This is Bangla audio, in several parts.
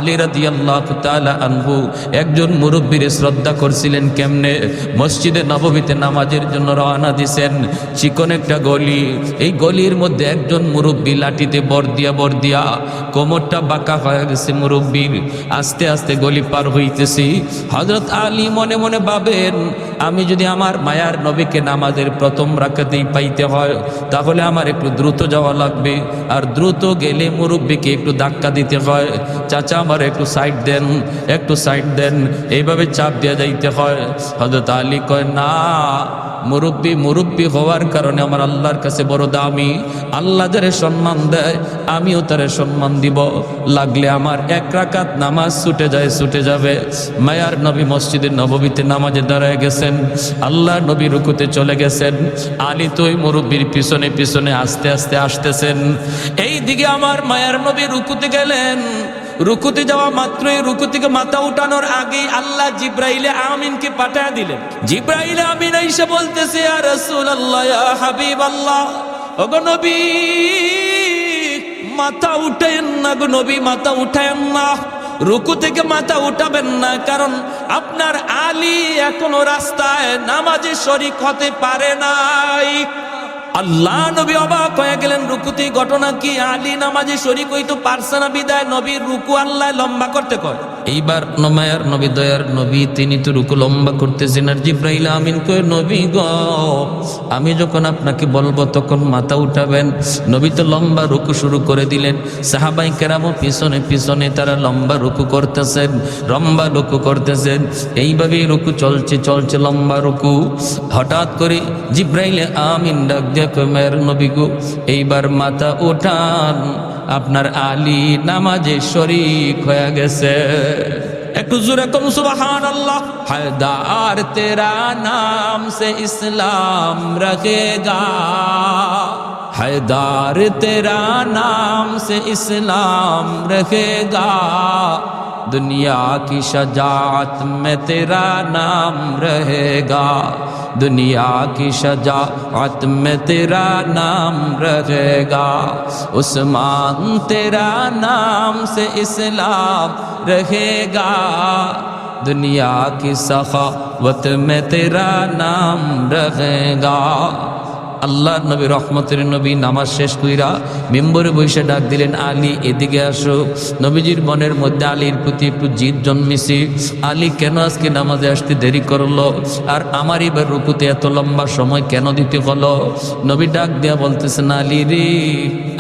আলী রাদিয়াল্লাহু তাআলা আনহু একজন মুরব্বীর শ্রদ্ধা করছিলেন কেমনে? মসজিদে নববীতে নামাজের জন্য রওনা দিয়েছেন। চিকন একটা গলি, এই গলির মধ্যে একজন মুরব্বী লাঠিতে বর দিয়া কোমরটা বাঁকা হয়ে গেছে মুরব্বীর। আস্তে আস্তে গলি পার হইতেছি। হযরত আলী মনে মনে ভাবেন, আমি যদি আমার মায়ার নবীকে নামাজের প্রথম রাকাতেই পাইতে হয় তাহলে আমার একটু দ্রুত যাওয়া লাগবে, আর দ্রুত গেলে মুরব্বীকে একটু ধাক্কা দিতে হয়। চাচা আমার একটু সাইড দেন, একটু সাইড দেন, এইভাবে চাপ দিয়ে যাইতে হয়। হযরত আলী কয়, না, মুরব্বী হওয়ার কারণে আমার আল্লাহর কাছে বড় দামি। আল্লাহ যারে সম্মান দেয় আমিও তারে সম্মান দিব। লাগলে আমার এক রাকাত নামাজ ছুটে যাবে। মায়ার নবী মসজিদের নববীতে নামাজে দাঁড়ায় গেছেন। আল্লাহ নবী রুকুতে চলে গেছেন। আলী তো ওই মুরব্বীর পিছনে পিছনে আস্তে আস্তে আসতেছেন। এই দিকে আমার মায়ার নবী রুকুতে গেলেন। রুকুতে যাওয়া মাত্রই রুকু থেকে মাথা উঠানোর আগেই আল্লাহ জিব্রাইলে আমিনকে পাঠিয়ে দিলেন। জিব্রাইলে আমিন এসে বলতেছে, ইয়া রাসূলুল্লাহ, ইয়া হাবিবাল্লাহ, ওগো নবী মাথা উঠায়েন না, গো নবী মাথা উঠায়েন না, রুকু থেকে মাথা উঠাবেন না, কারণ আপনার আলী এখনো রাস্তায় নামাজে শরীক হতে পারে নাই। আল্লাহ নবী অবাক হয়ে গেলেন, রুকুতে ঘটনা কি? আলী নামাজে শরীক হইতো পারছে না বিদায় নবীর রুকু আল্লাহ লম্বা করতে কয়। এইবার মায়ার নবী দয়ার নবী তিনি তো রুকু লম্বা করতেছেন, আর জিব্রাইল আমিন কয়, নবী গো আমি যখন আপনাকে বলবো তখন মাথা উঠাবেন। নবী তো লম্বা রুকু শুরু করে দিলেন। সাহাবাই কেরামও পিছনে পিছনে তারা লম্বা রুকু করতেছেন। এইভাবেই রুকু চলছে লম্বা রুকু। হঠাৎ করে জিব্রাইল আমিন ডাক দিয়ে কয়, মায়ের নবী গো এইবার মাথা উঠান, আপনার আলী নামাজে শরীক হয়ে গেছে। একটু জোরে কোন সুবহানাল্লাহ। হায়দার তেরা নাম সে ইসলাম রখেগা, हैदार तेरा नाम से इस्लाम रखेगा, दुनिया की शजाअत में तेरा नाम रहेगा, दुनिया की शजाअत में तेरा नाम रहेगा, उस्मान तेरा नाम से इस्लाम रहेगा, दुनिया की सखावत में तेरा नाम रहेगा। আল্লাহ নবী রহমতের নবী নামাজ শেষ কইরা মিম্বরে বসে ডাক দিলেন, আলী এদিকে আসো। নবীজির মনের মধ্যে আলীর প্রতি একটু জিদ জন্মেছে। আলী কেন আজকে নামাজে আসতে দেরি করলো, আর আমার এবার রুকুতে এত লম্বা সময় কেন দিতে হলো? নবী ডাক দিয়া বলতেছেন, আলী রে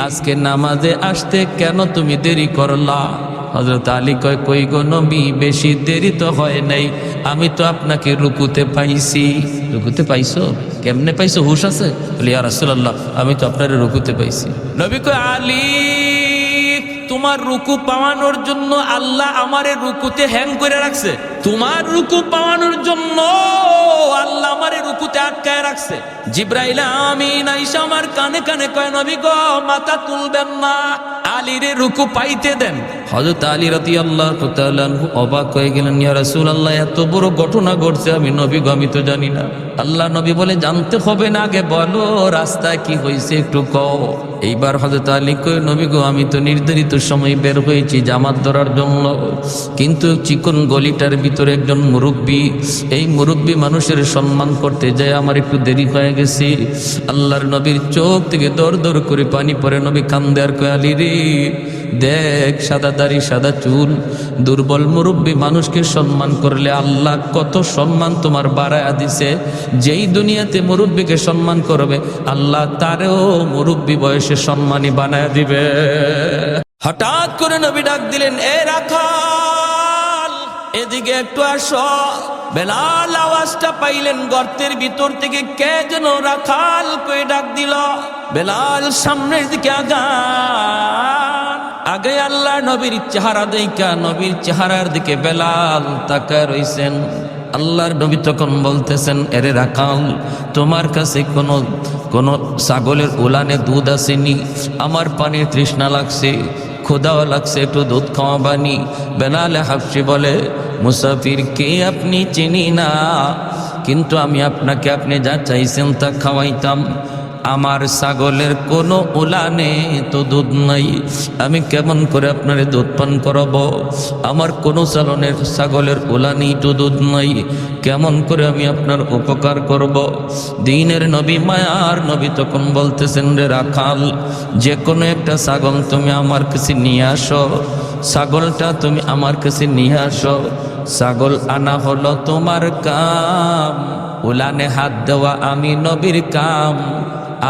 আজকে নামাজে আসতে কেন তুমি দেরি করলা? হযরত আলী কয়, কই গো নবী বেশি দেরি তো হয় নাই, আমি তো আপনাকে রুকুতে পাইছি। রুকুতে পাইছো? কেমনে পাইছো, হুশ আছে? বলি, ইয়া রাসূলুল্লাহ আমি তো আপনার রুকুতে পাইছি। নবী কয়, আলী তোমার রুকু পাওয়ানোর জন্য আল্লাহ আমারে রুকুতে হ্যাং করে রাখছে। তোমার রুকু পাওয়ানোর জন্য আল্লাহ আমারে রুকুতে আটকায় রাখছে। জিব্রাইল আমিন আইসা আমার কানে কানে কয়, নবী গো মাথা তুলবেন না, আলীরে রুকু পাইতে দেন। হযরত আলী রাদিয়াল্লাহু তাআলা আনহু অবাক হয়ে গেলেন, ইয়া রাসূলুল্লাহ এত বড় ঘটনা ঘটছে, আমি নবী গো আমি তো জানি না। আল্লাহ নবী বলে, জানতে হবে না, আগে বলো রাস্তায় কি হয়েছে একটু কও। এইবার হযরত আলী কয়, নবী গো আমি তো নির্ধারিত সময় বের হয়েছি জামাত ধরার জন্য, কিন্তু চিকন গলিটার ভিতরে একজন মুরব্বী, এই মুরব্বী মানুষের সম্মান করতে যায় আমার একটু দেরি হয়ে গেছে। আল্লাহর নবীর চোখ থেকে দর দর করে পানি পড়ে। নবী কান্দে আর কয়, আলী রে দেখ সাদা দাড়ি সাদা চুল, দুর্বল মুরব্বী মানুষকে সম্মান করলে আল্লাহ কত সম্মান তোমার বাড়ায়া দিছে। যেই দুনিয়াতে মুরব্বীকে সম্মান করবে আল্লাহ তারেও মুরব্বী বয়সে সম্মানী বানায় দিবে। হঠাৎ করে নবী ডাক দিলেন, এ রাখাল এদিকে একটু আসো। বেলাল আওয়াজটা পাইলেন গর্তের ভিতর থেকে, কে যেন রাখাল কই ডাক দিল। বেলাল সামনের দিকে আগে আল্লাহ নবীর চেহারা দেখা নবীর চেহারার দিকে বেলাল তাকায় রইছেন। আল্লাহর নবী তখন বলতেছেন, এরে রাখাল তোমার কাছে কোনো ছাগলের উলানে দুধ আসেনি? আমার পানির তৃষ্ণা লাগছে, ক্ষুধাও লাগছে, একটু দুধ খাওয়াবানি। বেলালে হাফসি বলে, মুসাফির কে আপনি চিনি না, কিন্তু আমি আপনাকে আপনি যা চাইছেন তা খাওয়াইতাম। আমার ছাগলের কোনো উলানে তো দুধ নাই, আমি কেমন করে আপনার দুধ পান করাবো? আমার কোনো ছাগলের উলানেই তো দুধ নাই, কেমন করে আমি আপনার উপকার করব? দ্বীনের নবী, মায়ার নবী তখন বলতেছেন, রে রাখাল, যে কোনো একটা ছাগল তুমি আমার কাছে নিয়ে আসো, ছাগলটা তুমি আমার কাছে নিয়ে আসো। ছাগল আনা হলো তোমার কাম, উলানে হাত দেওয়া আমি নবীর কাম,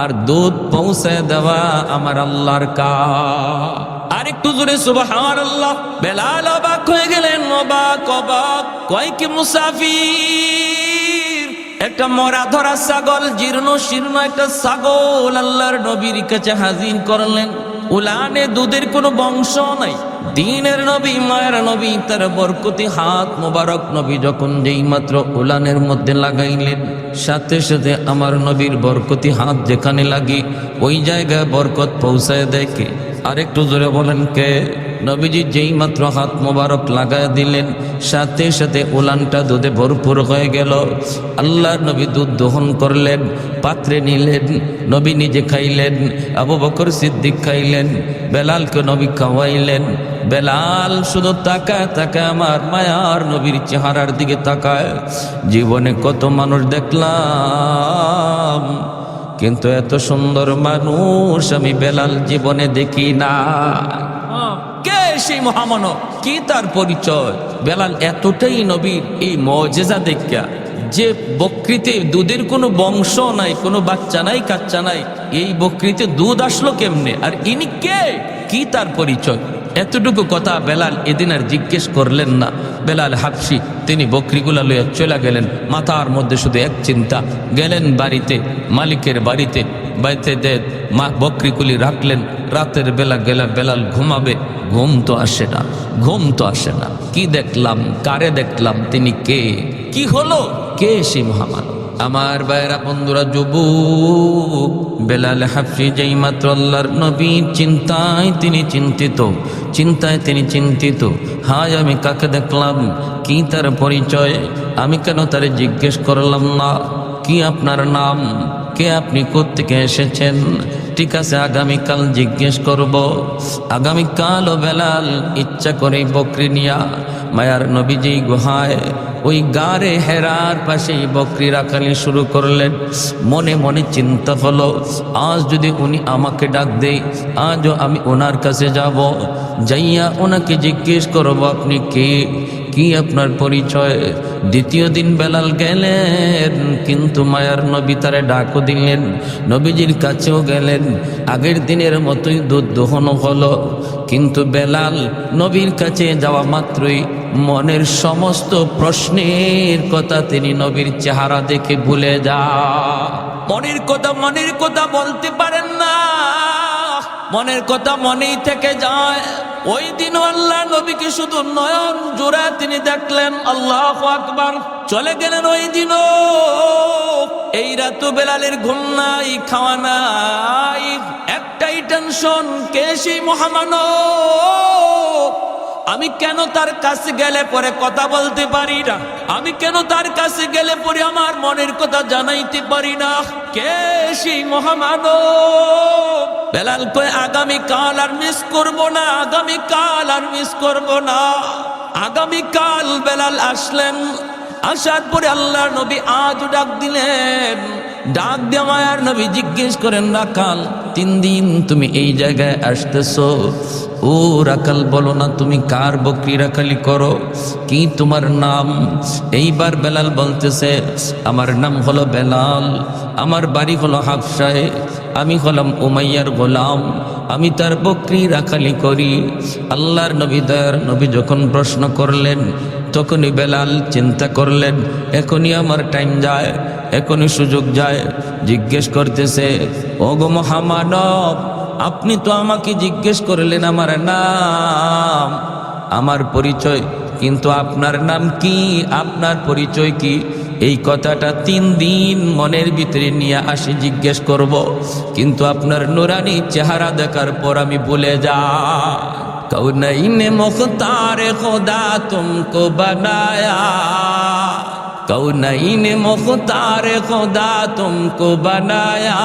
আর দুধ পৌঁছে দেওয়া আমার আল্লাহর কাম। আর একটু জোরে সুবহানাল্লাহ। বেলাল অবাক হয়ে গেলেন, অবাক অবাক, কয় কি মুসাফির, একটা মরা ধরা ছাগল, জীর্ণ শীর্ণ একটা ছাগল আল্লাহর নবীর কাছে হাজির করলেন। উলানে দুধের কোনো বংশ নাই। দ্বীনের নবী, মায়ের নবী, তার বরকতি হাত মোবারক নবী যখন যেই মাত্র উলানের মধ্যে লাগাইলেন, সাথে সাথে আমার নবীর বরকতি হাত যেখানে লাগি ওই জায়গায় বরকত পৌঁছায় দেয় কে? আরেকটু জোরে বলেন কে? নবীজি যেই মাত্র হাত মোবারক লাগায় দিলেন, সাথে সাথে উলানটা দুধে ভরপুর হয়ে গেল। আল্লাহর নবী দুধ দহন করলেন, পাত্রে নিলেন, নবী নিজে খাইলেন, আবু বকর সিদ্দিক খাইলেন, বেলালকে নবী খাওয়াইলেন। বেলাল শুধু তাকায় তাকায় আমার মায়ার নবীর চেহারার দিকে তাকায়। জীবনে কত মানুষ দেখলাম, কিন্তু এত সুন্দর মানুষ আমি বেলাল জীবনে দেখি না। কে সেই মহামানব? কি তার পরিচয়? বেলাল এতটাই নবীর এই মুজিজা দেখা, যে বকরিতে দুধের কোনো বংশ নাই, কোনো বাচ্চা নাই, কাচ্চা নাই, এই বকরিতে দুধ আসলো কেমনে? আর ইনি কে? কি তার পরিচয়? এতটুকু কথা বেলাল এদিন আর জিজ্ঞেস করলেন না। বেলাল হাবশি তিনি বকরিগুলা লইয়া চলে গেলেন। মাথার মধ্যে শুধু এক চিন্তা, গেলেন বাড়িতে, মালিকের বাড়িতে, বাড়িতে মা বকরিগুলি রাখলেন। রাতের বেলা গেলে বেলাল ঘুমাবে, ঘুম তো আসে না, ঘুম তো আসে না। কি দেখলাম, কারে দেখলাম, তিনি কে? কি হলো? কে সেই মহামানব? আমার ভাইরা, বন্ধুরা, যুবক, বেলাল হাবশি যেই মাত্র আল্লাহর নবীর চিন্তায় তিনি চিন্তিত, চিন্তায় তিনি চিন্তিত। হায়, আমি কাকে দেখলাম, কি তার পরিচয়, আমি কেন তারে জিজ্ঞেস করলাম না? কি আপনার নাম? কে আপনি? কোত্থেকে এসেছেন? ঠিক আছে, আগামীকাল জিজ্ঞেস করব। আগামীকালও বেলাল ইচ্ছা করে বকরি নিয়া মায়ার নবীজি গুহায়, ওই গারে হেরার পাশেই বকরি রাখালি শুরু করলেন। মনে মনে চিন্তা হলো, আজ যদি উনি আমাকে ডাক দেয়, আজও আমি ওনার কাছে যাব, যাইয়া ওনাকে জিজ্ঞেস করব, আপনি কে, কি আপনার পরিচয়? দ্বিতীয় দিন বেলাল গেলেন, কিন্তু মায়ার নবী তারে ডাকও দিলেন, নবীজির কাছেও গেলেন। আগের দিনের মতোই দুধ দহন হলো, কিন্তু বেলাল নবীর কাছে যাওয়া মাত্রই মনের সমস্ত প্রশ্নের কথা তিনি নবীর চেহারা দেখে ভুলে যায়। মনের কথা বলতে পারেন না, মনের কথা মনেই থেকে যায়। ওই দিন আল্লাহ নবীকে শুধু নয়ন জোড়া তিনি দেখলেন। আল্লাহু আকবার। চলে গেলেন ওই দিনও। এই রাত বেলালের ঘুম নাই, খাওয়া নাই, একটাই টেনশন, কে সেই মহামানব? আমি কেন তার কাছে গেলে পরে কথা বলতে পারি না? আমি কেন তার কাছে গেলে পরে আমার মনের কথা জানাইতে পারি না? কে সেই মহামানব? বেলাল কয়, আগামীকাল আর মিস করব না, আগামীকাল আর মিস করব না। আগামীকাল বেলাল আসলেন। আসার পরে আল্লাহর নবী আজ ডাক দিলেন। ডাক দিয়ে মায়ার নবী জিজ্ঞেস করেন, রাখাল, 3 দিন তুমি এই জায়গায় আসতেছো, ও রাখাল বলো না তুমি কার বকরি রাখালি করো? কি তোমার নাম? এইবার বেলাল বলতেছে, আমার নাম হলো বেলাল, আমার বাড়ি হলো হাবশায়, আমি হলাম উমাইয়ার গোলাম, আমি তার বকরি রাখালি করি। আল্লাহর নবী, দয়ার নবী যখন প্রশ্ন করলেন, তখনই বেলাল চিন্তা করলেন, এখনই আমার টাইম যায়, এখনই সুযোগ যায়। জিজ্ঞেস করতেছে, ওগো মহামানব, আপনি তো আমাকে জিজ্ঞেস করলেন আমার নাম, আমার পরিচয়, কিন্তু আপনার নাম কি, আপনার পরিচয় কি? এই কথাটা 3 দিন মনের ভিতরে নিয়ে আসি জিজ্ঞেস করব, কিন্তু আপনার নুরানি চেহারা দেখার পর আমি ভুলে যাই। কৌনইন মুখতার খোদা তুমকো বানায়া, कौनैन मुख्तार खुदा तुमको बनाया,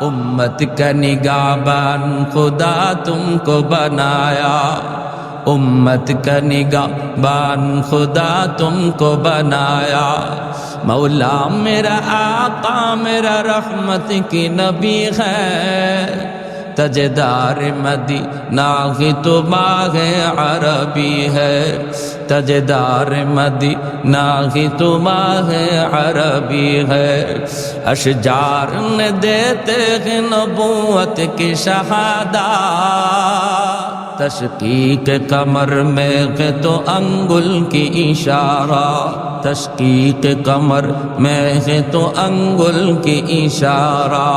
उम्मत का निगाहबान खुदा तुमको बनाया, उम्मत का निगाहबान खुदा तुमको बनाया। मौला मेरा आका मेरा रहमत की नबी है, तजदार मदीना की तो माहे अरबी है, तजदार मदीना की तो माहे अरबी है। अशजार ने देते हैं नबूवत की शहादा, तशकीक कमर में है तो अंगुल की इशारा, तशकीक कमर में है तो अंगुल की इशारा।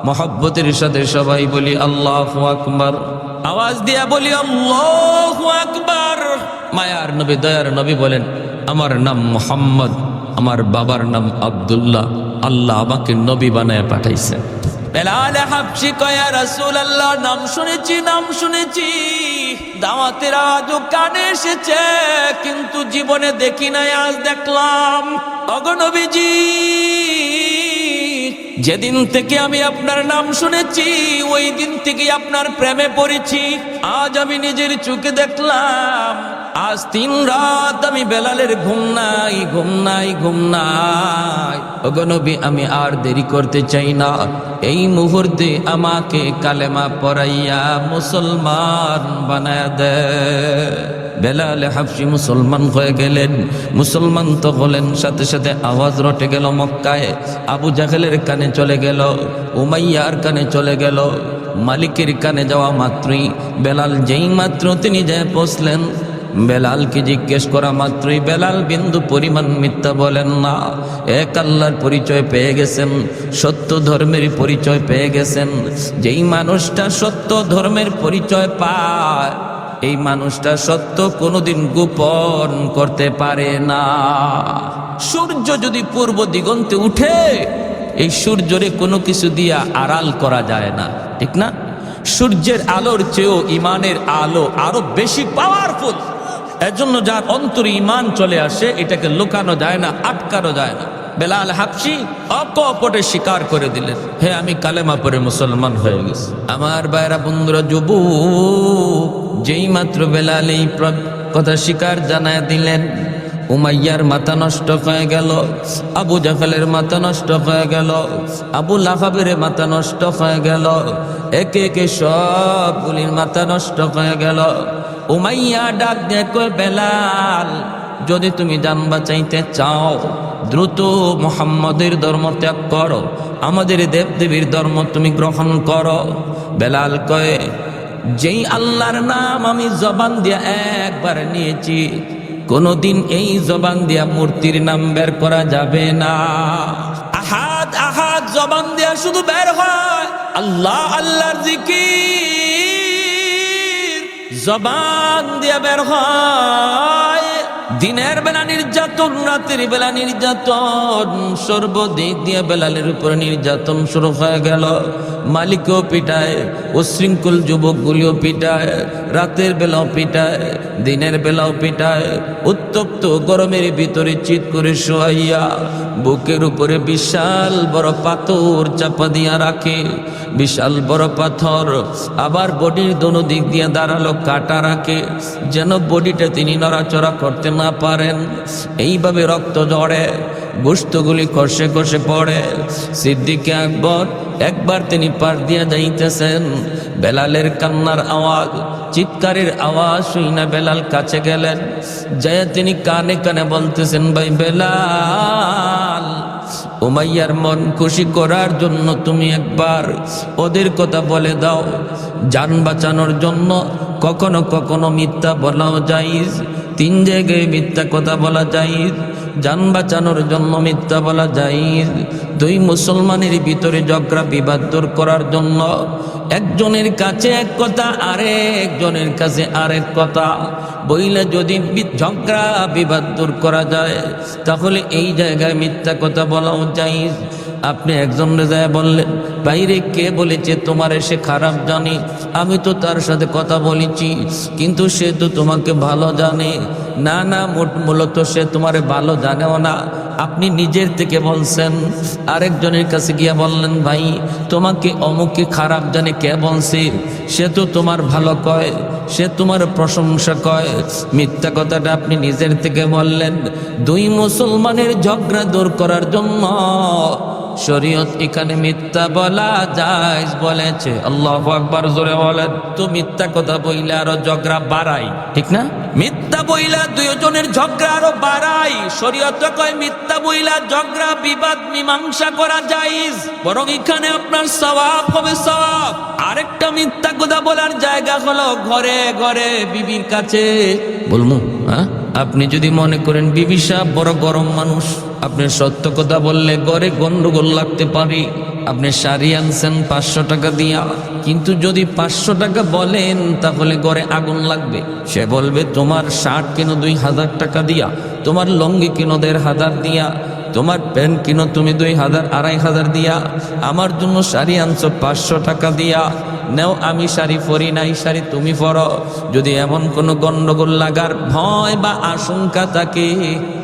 मोहब्बतेर साथे सबाई बोली अल्लाहु আকবার, आवाज दिया बोली अल्लाहु আকবার। मायार नबी दयार नबी बोलेन আমার নাম মোহাম্মদ, আমার বাবার নাম আব্দুল্লাহ, আল্লাহ আমাকে নবী বানায় পাঠাইছে। বেলাল হাবশি কয় ইয়া রাসূলুল্লাহ, নাম শুনেছি, দাওয়াতের আওয়াজও কানে এসেছে, কিন্তু জীবনে দেখি নাই, আজ দেখলাম। ওগো নবীজি, যেদিন থেকে আমি আপনার নাম শুনেছি ওই দিন থেকে আপনার প্রেমে পড়েছি। আজ আমি নিজের চোখে দেখলাম, আজ 3 রাত আমি বেলালের ঘুম নাই। ওগো নবী, আমি আর দেরি করতে চাই না, এই মুহূর্তে আমাকে কালেমা পড়াইয়া মুসলমান বানায়া দে। বেলাল হাবশি মুসলমান হয়ে গেলেন। মুসলমান তো হলেন, সাথে সাথে আওয়াজ রটে গেল মক্কায়। আবু জাহেলের কানে চলে গেল, উমাইয়ার কানে চলে গেল। মালিকের কানে যাওয়া মাত্রই বেলাল যেই মাত্র তিনি যায় পৌঁছলেন, বেলালকে জিজ্ঞেস করা মাত্রই বেলাল বিন্দু পরিমাণ মিথ্যা বলেন না। এক আল্লাহর পরিচয় পেয়ে গেছেন, সত্য ধর্মের পরিচয় পেয়ে গেছেন। যেই মানুষটা সত্য ধর্মের পরিচয় পায়, এই মানুষটা সত্য কোনোদিন গোপন করতে পারে না। সূর্য যদি পূর্ব দিগন্তে উঠে, এই সূর্যরে কোনো কিছু দিয়া আড়াল করা যায় না, ঠিক না? সূর্যের আলোর চেয়েও ইমানের আলো আরো বেশি পাওয়ারফুল। এজন্য যার অন্তরে ইমান চলে আসে, এটাকে লুকানো যায় না, আটকানো যায় না। বেলাল হাবশি অকপটে স্বীকার করে দিলেন, হে আমি কালেমা পড়ে মুসলমান হয়ে গেছি। আমার ভাইরা বন্ধুরা, যুবক, যেই মাত্র বেলাল এই কথা স্বীকার জানায় দিলেন, উমাইয়ার মাথা নষ্ট হয়ে গেল, আবু জাহেলের মাথা নষ্ট হয়ে গেল, আবু লাহাবের মাথা নষ্ট হয়ে গেল, একে একে সবগুলির মাথা নষ্ট হয়ে গেল। উমাইয়া ডাক দিয়ে কয়, বেলাল, যদি তুমি জান বাঁচাইতে চাও, দ্রুত মুহাম্মদের ধর্ম ত্যাগ করো, আমাদের দেবদেবীর ধর্ম তুমি গ্রহণ করো। বেলাল কয়, যেই আল্লাহর নাম আমি জবান দিয়া একবার নিয়েছি, কোনদিন এই জবান দিয়া মূর্তির নাম বের করা যাবে না। আহাদ আহাদ জবান দিয়া শুধু বের হয়, আল্লাহ আল্লাহর জিকির জবান দিয়া বের হয়। দিনের বেলা নির্যাতন, রাতের বেলা নির্যাতন, সর্বদিক দিয়ে বেলালের উপর নির্যাতন শুরু হয়ে গেল। মালিকও পিটায়, উশৃঙ্খল যুবকগুলিও পিটায়, রাতের বেলাও পিটায়, দিনের বেলাও পিটায়। উত্তপ্ত গরমের ভিতরে চিৎ করে শোয়াইয়া বুকের উপরে বিশাল বড় পাথর চাপা দিয়া রাখে, বিশাল বড় পাথর। আবার বডির দোনো দিক দিয়ে দাঁড়ালো কাটা রাখে, যেন বডিটা তিনি নড়াচড়া করতে না পারেন। এইভাবে রক্ত ঝরে, গোশতগুলি কষে কষে পড়ে। সিদ্দিক আকবর একবার তিনি পার দিয়া যাইতেছেন, বেলালের কান্নার আওয়াজ, চিৎকারের আওয়াজ শুনে বেলাল কাছে গেলেন। যায় তিনি কানে কানে বলতেছেন, ভাই বেলাল, উমাইয়ার মন খুশি করার জন্য তুমি একবার ওদের কথা বলে দাও। জান বাঁচানোর জন্য কখনো কখনো মিথ্যা বলাও জায়েজ, 3 জায়গায় মিথ্যা কথা বলা জায়েজ। জান বাঁচানোর জন্য মিথ্যা বলা জায়েজ, 2 মুসলমানের ভিতরে ঝগড়া বিবাদ দূর করার জন্য একজনের কাছে এক কথা, আরেকজনের কাছে আরেক কথা বইলে যদি ঝগড়া বিবাদ দূর করা যায়, তাহলে এই জায়গায় মিথ্যা কথা বলাও জায়েজ। আপনি একজনে যায় বললেন, বাইরে কে বলেছে তোমার সে খারাপ জানে? আমি তো তার সাথে কথা বলেছি, কিন্তু সে তো তোমাকে ভালো জানে। না না, মূলত সে তোমারে ভালো জানেও না, আপনি নিজের থেকে বলছেন। আরেকজনের কাছে গিয়া বললেন, ভাই তোমাকে অমুকে খারাপ জানে, কে বলছে? সে তো তোমার ভালো কয়, সে তোমার প্রশংসা কয়। মিথ্যা কথাটা আপনি নিজের থেকে বললেন। দুই মুসলমানের ঝগড়া দূর করার জন্য শরীয়ত এখানে মিথ্যা বলা জায়েজ বলেছে। আল্লাহু আকবার, জোরে বলেন। তো মিথ্যা কথা বইলে আরো ঝগড়া বাড়াই, ঠিক না? মিথ্যা বইলা দুইজনের ঝগড়া আরো বাড়াই। শরীয়ত কয় মিথ্যা বইলা ঝগড়া বিবাদ মীমাংসা করা জায়েজ, বরং এখানে আপনার সওয়াব হবে, সওয়াব। আরেকটা মিথ্যা কথা বলার জায়গা হলো ঘরে ঘরে বিবির কাছে। বলমু হ্যাঁ, আপনি যদি মনে করেন বিবি সাহেব বড় গরম মানুষ, আপনি সত্য কথা বললে ঘরে গন্ডগোল লাগতে পারে। আপনি শাড়ি আনছেন 500 টাকা দিয়া, কিন্তু যদি 500 টাকা বলেন তাহলে ঘরে আগুন লাগবে। সে বলবে তোমার শার্ট কিনো 2000 টাকা দিয়া, তোমার লঙ্গি কিনো 1500 দিয়া, তোমার প্যান্ট কিনো তুমি 2000 2500 দিয়া, আমার জন্য শাড়ি আনছো 500 টাকা দিয়া। নেও, আমি শাড়ি পরি নাই, শাড়ি তুমি পরো। যদি এমন কোনো গন্ডগোল লাগার ভয় বা আশঙ্কা থাকে,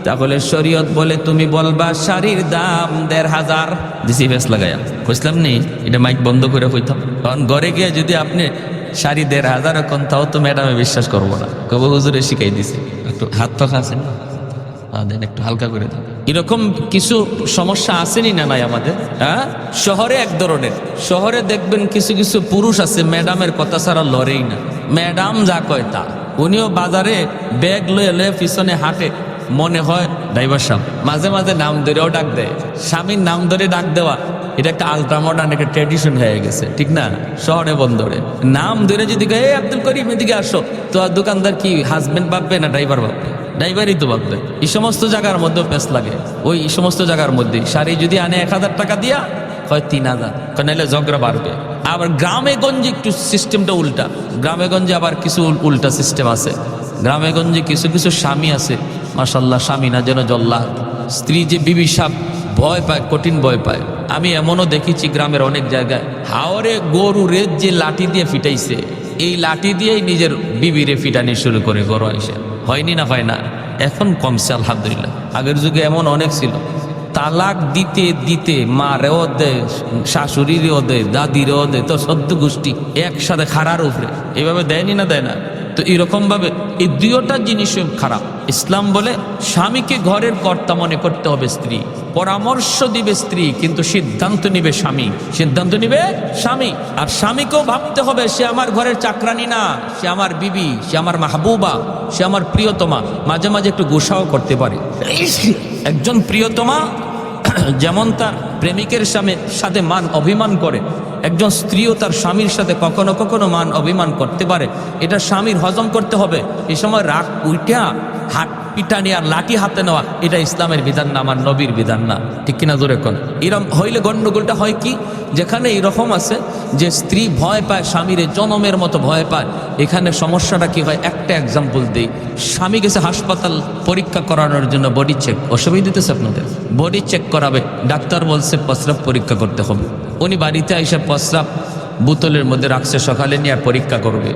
তাহলে শরীয়ত বলে তুমি বলবা শাড়ির দাম 1500 দিছি। বেশ লাগাইয়া কইসলাম নি, এটা মাইক বন্ধ করে হইতাম। কারণ ঘরে গিয়ে যদি আপনি শাড়ি 1500 এখন, তাও তো ম্যাডামে বিশ্বাস করবো না, কবে হুজুরে শিখাই দিছে। একটু হাত পাখা আছে না, দেন একটু হালকা করে দেন। এরকম কিছু সমস্যা আসেনি না নাই আমাদের? হ্যাঁ, শহরে এক ধরনের, শহরে দেখবেন কিছু কিছু পুরুষ আছে ম্যাডামের কথা ছাড়া লড়েই না। ম্যাডাম যা কয় তা। উনিও বাজারে ব্যাগ লয়ে লয়ে পিছনে হাঁটে, মনে হয় ড্রাইভার সাহেব। মাঝে মাঝে নাম ধরেও ডাক দেয়। স্বামীর নাম ধরে ডাক দেওয়া এটা একটা আলট্রা মডার্ন একটা ট্র্যাডিশন হয়ে গেছে, ঠিক না? শহরে বন্দরে নাম ধরে যদি এই আব্দুল করিম এদিকে আসো, তো আর দোকানদার কি হাজবেন্ড ভাববে না ড্রাইভার ভাববে? ড্রাইভারই তো ভাববে। এই সমস্ত জায়গার মধ্যে পেস লাগে। ওই সমস্ত জায়গার মধ্যে শাড়ি যদি আনে 1000 টাকা দিয়া, হয় 3000, নাহলে ঝগড়া বাড়বে। আবার গ্রামে গঞ্জে একটু সিস্টেমটা উল্টা। গ্রামে গঞ্জে আবার কিছু উল্টা সিস্টেম আছে। গ্রামে গঞ্জে কিছু কিছু স্বামী আছে, মাশাল্লাহ, স্বামী না যেন জল্লাদ। স্ত্রী যে বিবি সাপ ভয় পায়, কঠিন ভয় পায়। আমি এমনও দেখেছি গ্রামের অনেক জায়গায় হাওরে গরুরে যে লাঠি দিয়ে ফিটাইছে, এই লাঠি দিয়েই নিজের বিবিরে ফিটানি শুরু করে গরু এসে। হয়নি না, হয় না? এখন কমছে আলহামদুলিল্লাহ। আগের যুগে এমন অনেক ছিল, তালাক দিতে দিতে মারেও দেয়, শাশুড়িরও দেয়, দাদিরও দেয়, তো সদ্য গোষ্ঠী একসাথে খাড়ার উপরে এইভাবে দেয়নি না, দেয় না? তো এরকম ভাবে এই দুইটা জিনিস খারাপ। ইসলাম বলে স্বামীকে ঘরের কর্তা মনে করতে হবে স্ত্রী, পরামর্শ দিবে স্ত্রী, কিন্তু সিদ্ধান্ত নিবে স্বামী, সিদ্ধান্ত নিবে স্বামী। আর স্বামীকেও ভাবতে হবে সে আমার ঘরের চাকরানি না, সে আমার বিবি, সে আমার মাহবুবা, সে আমার প্রিয়তমা। মাঝে মাঝে একটু গোসাও করতে পারে। একজন প্রিয়তমা যেমন তার প্রেমিকের সাথে মান অভিমান করে, একজন স্ত্রীও তার স্বামীর সাথে কখনো কখনো মান অভিমান করতে পারে। এটা স্বামীর হজম করতে হবে। এ সময় রাগ উইটা হাত পিটানি আর লাঠি হাতে নেওয়া, এটা ইসলামের বিধান না, আমার নবীর বিধান না, ঠিক কিনা? জোরে কোন। এরকম হইলে গন্ডগোলটা হয় কি, যেখানে এরকম আছে যে স্ত্রী ভয় পায়, স্বামীর জনমের মতো ভয় পায়, এখানে সমস্যাটা কি হয়? একটা এক্সাম্পল দিই। স্বামী গেছে হাসপাতাল পরীক্ষা করানোর জন্য, বডি চেক। অসুবিধা দিতেছে আপনাদের? বডি চেক করাবে, ডাক্তার বলছে প্রস্রাব পরীক্ষা করতে হবে। উনি বাড়িতে এসে প্রস্রাব বোতলের মধ্যে রাখছে, সকালে নিয়ে পরীক্ষা করবে।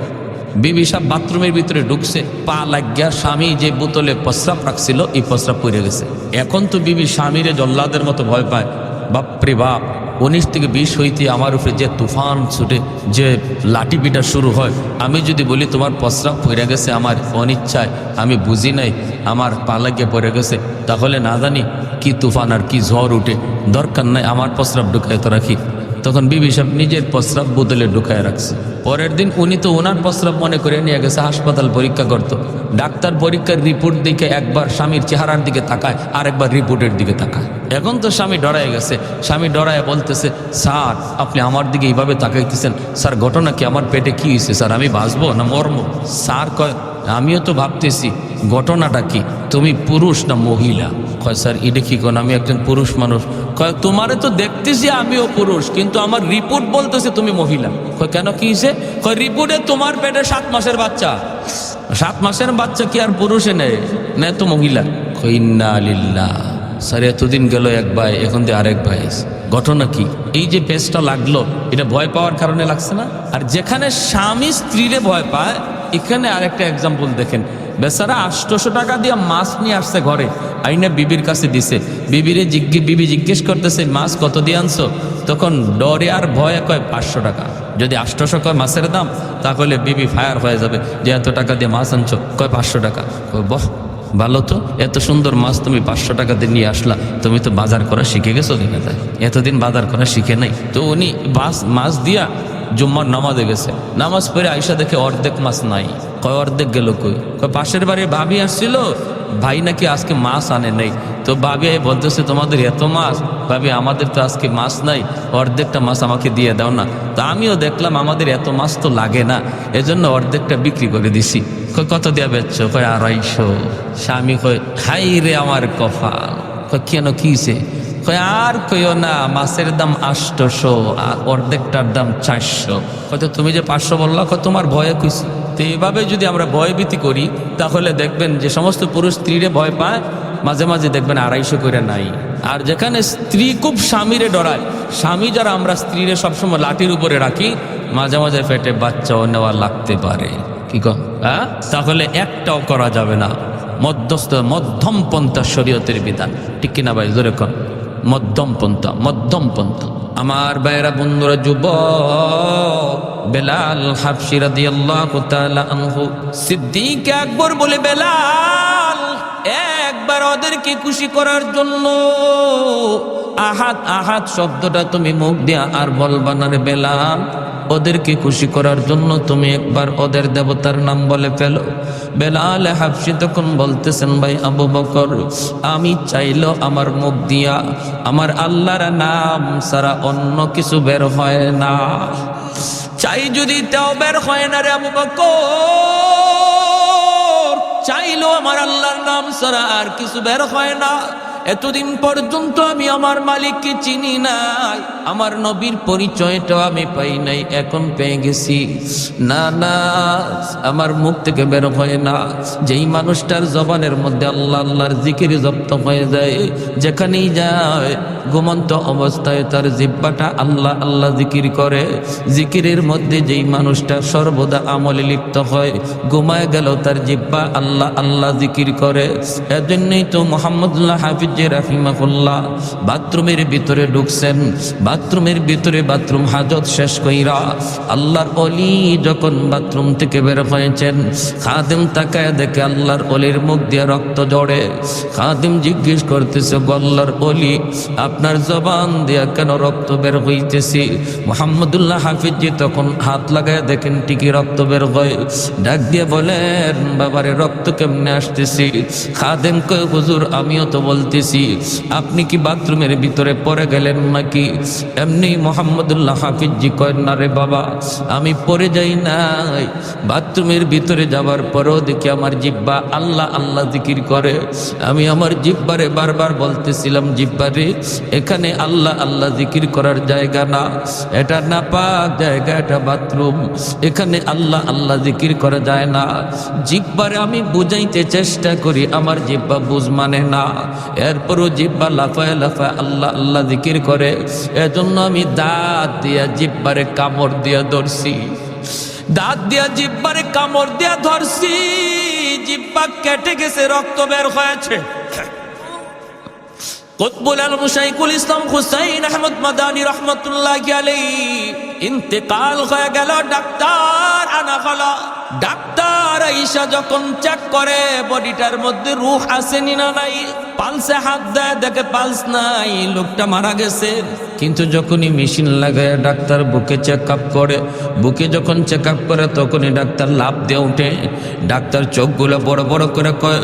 বিবি সাহেব বাথরুমের ভিতরে ঢুকছে, পা লাগিয়া স্বামী যে বোতলে প্রস্রাব রাখছিল এই প্রস্রাব পড়ে গেছে। এখন তো বিবি স্বামীরে জল্লাদের মতো ভয় পায়। বাপরে বাপ, 19 থেকে 20 হইতে আমার উপরে যে তুফান ছুটে, যে লাঠি পিটা শুরু হয়। আমি যদি বলি তোমার প্রস্রাব পড়ে গেছে আমার অনিচ্ছায়, আমি বুঝি নাই, আমার পা লাগিয়ে পড়ে গেছে, তাহলে না জানি কি তুফান আর কি ঝড় উঠে। দরকার নাই, আমার প্রস্রাব ঢুকায় তো রাখি। তখন বিবি সাহেব নিজের প্রস্রাব বোতলে ঢুকায় রাখছে। পরের দিন উনি তো ওনার প্রস্রাব মনে করে নিয়ে গেছে হাসপাতাল পরীক্ষা করত। ডাক্তার পরীক্ষার রিপোর্ট দিকে একবার স্বামীর চেহারার দিকে তাকায়, আর একবার রিপোর্টের দিকে তাকায়। এখন তো স্বামী ডরায় গেছে। স্বামী ডরায় বলতেছে, স্যার আপনি আমার দিকে এইভাবে তাকাইতেছেন, স্যার ঘটনা কি? আমার পেটে কি হয়েছে স্যার? আমি বাঁচবো না মরবো? স্যার কয়, আমিও তো ভাবতেছি ঘটনাটা কি, তুমি পুরুষ না মহিলা? কয়, স্যার এটা কি কোন? আমি একজন পুরুষ মানুষ। কয়, তোমারে তো দেখতেছি আমিও পুরুষ, কিন্তু আমার রিপোর্ট বলতেছে তুমি মহিলা। কয়, কেন কি হয়েছে? কয়, রিপোর্টে তোমার পেটে 7 মাসের বাচ্চা। 7 মাসের বাচ্চা কি আর পুরুষে নেয়? নেয় তো মহিলা। কয়, ইন্না লিল্লাহ। স্যার এতদিন গেল এক ভাই, এখন দিয়ে আরেক ভাই আছে। ঘটনা কি? এই যে পেজটা লাগলো, এটা ভয় পাওয়ার কারণে লাগছে না? আর যেখানে স্বামী স্ত্রীরে ভয় পায়, এখানে আরেকটা এক্সাম্পল দেখেন। বেচারা 800 টাকা দিয়ে মাছ নিয়ে আসছে ঘরে, আইনা বিবির কাছে দিছে। বিবি জিজ্ঞেস করতেছে, মাছ কত দিয়ে আনছো? তখন ডরে আর ভয়ে কয় 500 টাকা। যদি 800 কয় মাছের দাম, তাহলে বিবি ফায়ার হয়ে যাবে যে এত টাকা দিয়ে মাছ আনছো। কয় 500 টাকা। বাহ, ভালো তো, এত সুন্দর মাছ তুমি 500 টাকা দিয়ে নিয়ে আসলা, তুমি তো বাজার করা শিখে গেছো। দেখা যায় এতদিন বাজার করা শিখে নাই। তো উনি মাছ দিয়া জুম্মার নামাজে গেছে, নামাজ পড়ে আইসা দেখে অর্ধেক মাছ নাই। কয় অর্ধেক গেল কই? কয় পাশের বাড়ির ভাবি আসছিল, ভাই নাকি আজকে মাছ আনে নেই। তো ভাবি বলতেছে, তোমাদের এত মাছ? ভাবি আমাদের তো আজকে মাছ নাই, অর্ধেকটা মাছ আমাকে দিয়ে দাও না। তো আমিও দেখলাম আমাদের এত মাছ তো লাগে না, এজন্য অর্ধেকটা বিক্রি করে দিছি। কয় কত দেয়া বেচছো? কয় 250। স্বামী কয়, হাই রে আমার কপাল। কয় কেন, কিছে? কয় আর কইও না, মাছের দাম 800 আর অর্ধেকটার দাম 400। হয়তো তুমি যে 500 বললা, কয় তোমার ভয়ে কইছি। তো এইভাবে যদি আমরা ভয়ভীতি করি, তাহলে দেখবেন যে সমস্ত পুরুষ স্ত্রীরে ভয় পায়, মাঝে মাঝে দেখবেন 250 করে নাই। আর যেখানে স্ত্রী খুব স্বামীরে ডরায়, স্বামী যারা আমরা স্ত্রীরে সবসময় লাঠির উপরে রাখি, মাঝে মাঝে পেটে বাচ্চাও নেওয়া লাগতে পারে। কি কম? হ্যাঁ, তাহলে একটাও করা যাবে না। মধ্যম পন্থা শরীয়তের বিধান, ঠিক কিনা ভাই? জোরে কর, মধ্যম পন্থা। আমার ভাইয়েরা, বন্ধুরা, যুবক বেলাল হাবশী রাদিয়াল্লাহু তাআলা আনহু, সিদ্দিক আকবর বলে বেলাল একবার ওদেরকে খুশি করার জন্য আহাদ শব্দটা তুমি মুখ দিয়া আর বলবা না রে বেলাল। ওদেরকে খুশি করার জন্য তুমি একবার ওদের দেবতার নাম বলে ফেলো। বেলাল হাবশী তখন বলতেছেন, ভাই আবু বকর, আমি চাইলো আমার মুখ দিয়া আমার আল্লাহর নাম ছাড়া অন্য কিছু বের হয় না। চাই যদি তাও বের হয় না রে আবু বকর, চাইলো আমার আল্লাহর নাম ছাড়া আর কিছু বের হয় না। এতদিন পর্যন্ত আমি আমার মালিককে চিনি নাই, আমার নবীর পরিচয়টা আমি পাই নাই, এখন পেয়ে গেছি। না না, আমার মুখ থেকে বের হয় না। যেই মানুষটার জবানের মধ্যে আল্লাহ আল্লাহর জিকির জপ্ত হয়ে যায়, যেখানেই যায় ঘুমন্ত অবস্থায় তার জিহ্বাটা আল্লাহ আল্লাহ জিকির করে। জিকিরের মধ্যে যেই মানুষটা সর্বদা আমলে লিপ্ত হয়, ঘুমায় গেল তার জিহ্বা আল্লাহ আল্লাহ জিকির করে। এজন্যই তো মুহাম্মদুল্লাহ হাফিজ রাহিমাহুল্লাহ বাথরুমের ভিতরে ঢুকছেন, বাথরুমের ভিতরে বাথরুম হাজত শেষ কইরা আল্লাহর ওলি যখন বাথরুম থেকে বের হয়েছেন, খাদেম তাকায় দেখে আল্লাহর ওলির মুখ দিয়ে রক্ত ঝরে। খাদেম জিজ্ঞেস করতেছে, আল্লাহর ওলি, আপনার জবান দিয়া কেন রক্ত বের হইতেছি? মুহাম্মদুল্লাহ হাফিজ তখন হাত লাগায় দেখেন ঠিকই রক্ত বের হয়। ডাক দিয়ে বলেন, বাবারে রক্ত কেমনে আসতেছি? খাদেম কয়, হুজুর আমিও তো বলতেছি, আপনি কি বাথরুমের ভিতরে পড়ে গেলেন নাকি? এমনি মুহাম্মদুল্লাহ হাফিজ কয়, না রে বাবা, আমি পড়ে যাই নাই। বাথরুমের ভিতরে যাবার পরেও দেখি আমার জিহ্বা আল্লাহ আল্লাহ জিকির করে। আমি আমার জিহ্বারে বারবার বলতেছিলাম, জিহ্বারে এখানে আল্লাহ আল্লাহ জিকির করার জায়গা না, এটা নাপাক জায়গা, এটা বাথরুম, এখানে আল্লাহ আল্লাহ জিকির করা যায় না। জিহ্বারে আমি বুঝাইতে চেষ্টা করি, আমার জিহ্বা বুঝ মানে না। এরপরও জিহ্বা লাফায় লাফায় আল্লাহ আল্লাহ জিকির করে। এজন্য আমি দাঁত দিয়া জিহ্বারে কামড় দিয়া ধরছি, দাঁত দিয়া জিহ্বারে কামড় দিয়া ধরছি। জিহ্বা কেটে গেছে, রক্ত বের হয়েছে। কুতবুল আলম শাইখুল ইসলাম হুসাইন আহমদ মাদানী রহমতুল্লাহি আলাইহি ইন্তেকাল হয়ে গেল। ডাক্তার আনা হলো। ডাক্তার আইসা যখন চেক করে বডিটার মধ্যে রূহ আছে না নাই, পালসে হাত দেয়, দেখে পালস নাই, লোকটা মারা গেছে। কিন্তু যখনই মেশিন লাগায় ডাক্তার বুকে চেক আপ করে, বুকে যখন চেক আপ করে তখনই ডাক্তার লাফ দিয়ে উঠে। ডাক্তার চোখগুলো বড় বড় করে কয়,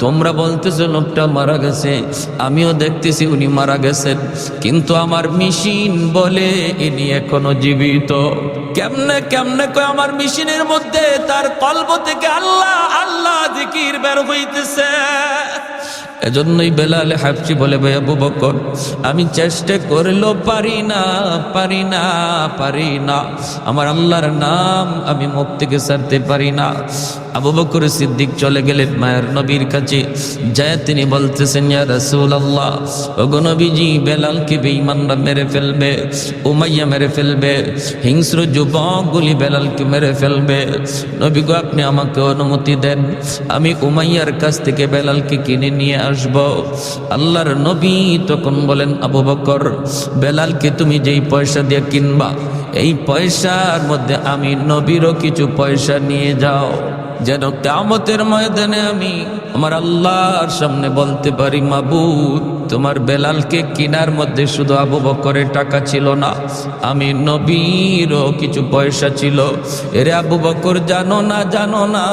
তোমরা বলতেছো লোকটা মারা গেছে, আমিও দেখতেছি উনি মারা গেছেন, কিন্তু আমার মেশিন বলে ইনি এখনো জীবিত। কেমনে কেমনে কয়, আমার মেশিনের মধ্যে তার কলব থেকে আল্লাহ আল্লাহ জিকির বের হইতেছে। এজন্যই বেলাল হাবশি বলে, ভাই আবু বকর, আমি চেষ্টা করলেও পারি না, পারি না, পারি না, আমার আল্লাহর নাম আমি মুখ থেকে ছাড়তে পারি না। আবু বকর সিদ্দিক চলে গেলেন মায়ের নবীর কাছে, যায় তিনি বলতেছেন, ইয়া রাসূলুল্লাহ, ওগো নবীজি, বেলালকে বেঈমানরা মেরে ফেলবে, উমাইয়া মেরে ফেলবে, হিংস্র যুবকগুলি বেলালকে মেরে ফেলবে। নবী গো, আপনি আমাকে অনুমতি দেন, আমি উমাইয়ার কাছ থেকে বেলালকে কিনে নিয়ে আসব। আল্লাহর নবী তখন বলেন, আবু বকর, বেলালকে তুমি যেই পয়সা দিয়ে কিনবা, এই পয়সার মধ্যে আমি নবীরও কিছু পয়সা নিয়ে যাও, যেন কিয়ামতের ময়দানে আমি আমার আল্লাহর সামনে বলতে পারি, মাবুদ, তোমার বেলালকে কিনার মধ্যে শুধু আবু বকরের টাকা ছিল না, আমি নবীরও কিছু পয়সা ছিল। এরে আবু বকর, জানো না, জানো না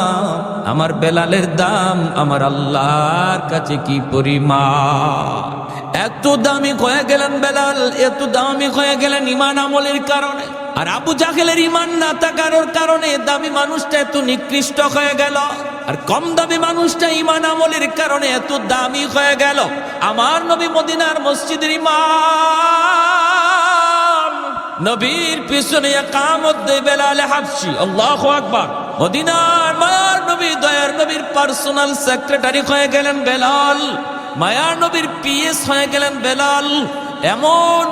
আমার বেলালের দাম আমার আল্লাহর কাছে কি পরিমাণ। এত দামি হয়ে গেলেন বেলাল, এত দামি হয়ে গেলেন ঈমান আমলের কারণে। আর আবু জাহেলের ঈমান না থাকার কারণে দামি মানুষটা এত নিকৃষ্ট হয়ে গেল, আর কম দামি মানুষটা ঈমান আমলের কারণে এত দামি হয়ে গেল। আমার নবী মদিনার মসজিদের ইমাম, নবীর পিছনে ইকামত দেয় বেলাল হাবশি, আল্লাহু আকবার। মদিনার মায়ার নবী, দয়ার নবীর পার্সোনাল সেক্রেটারি হয়ে গেলেন বেলাল, মায়ার নবীর পিএস হয়ে গেলেন বেলাল। এমন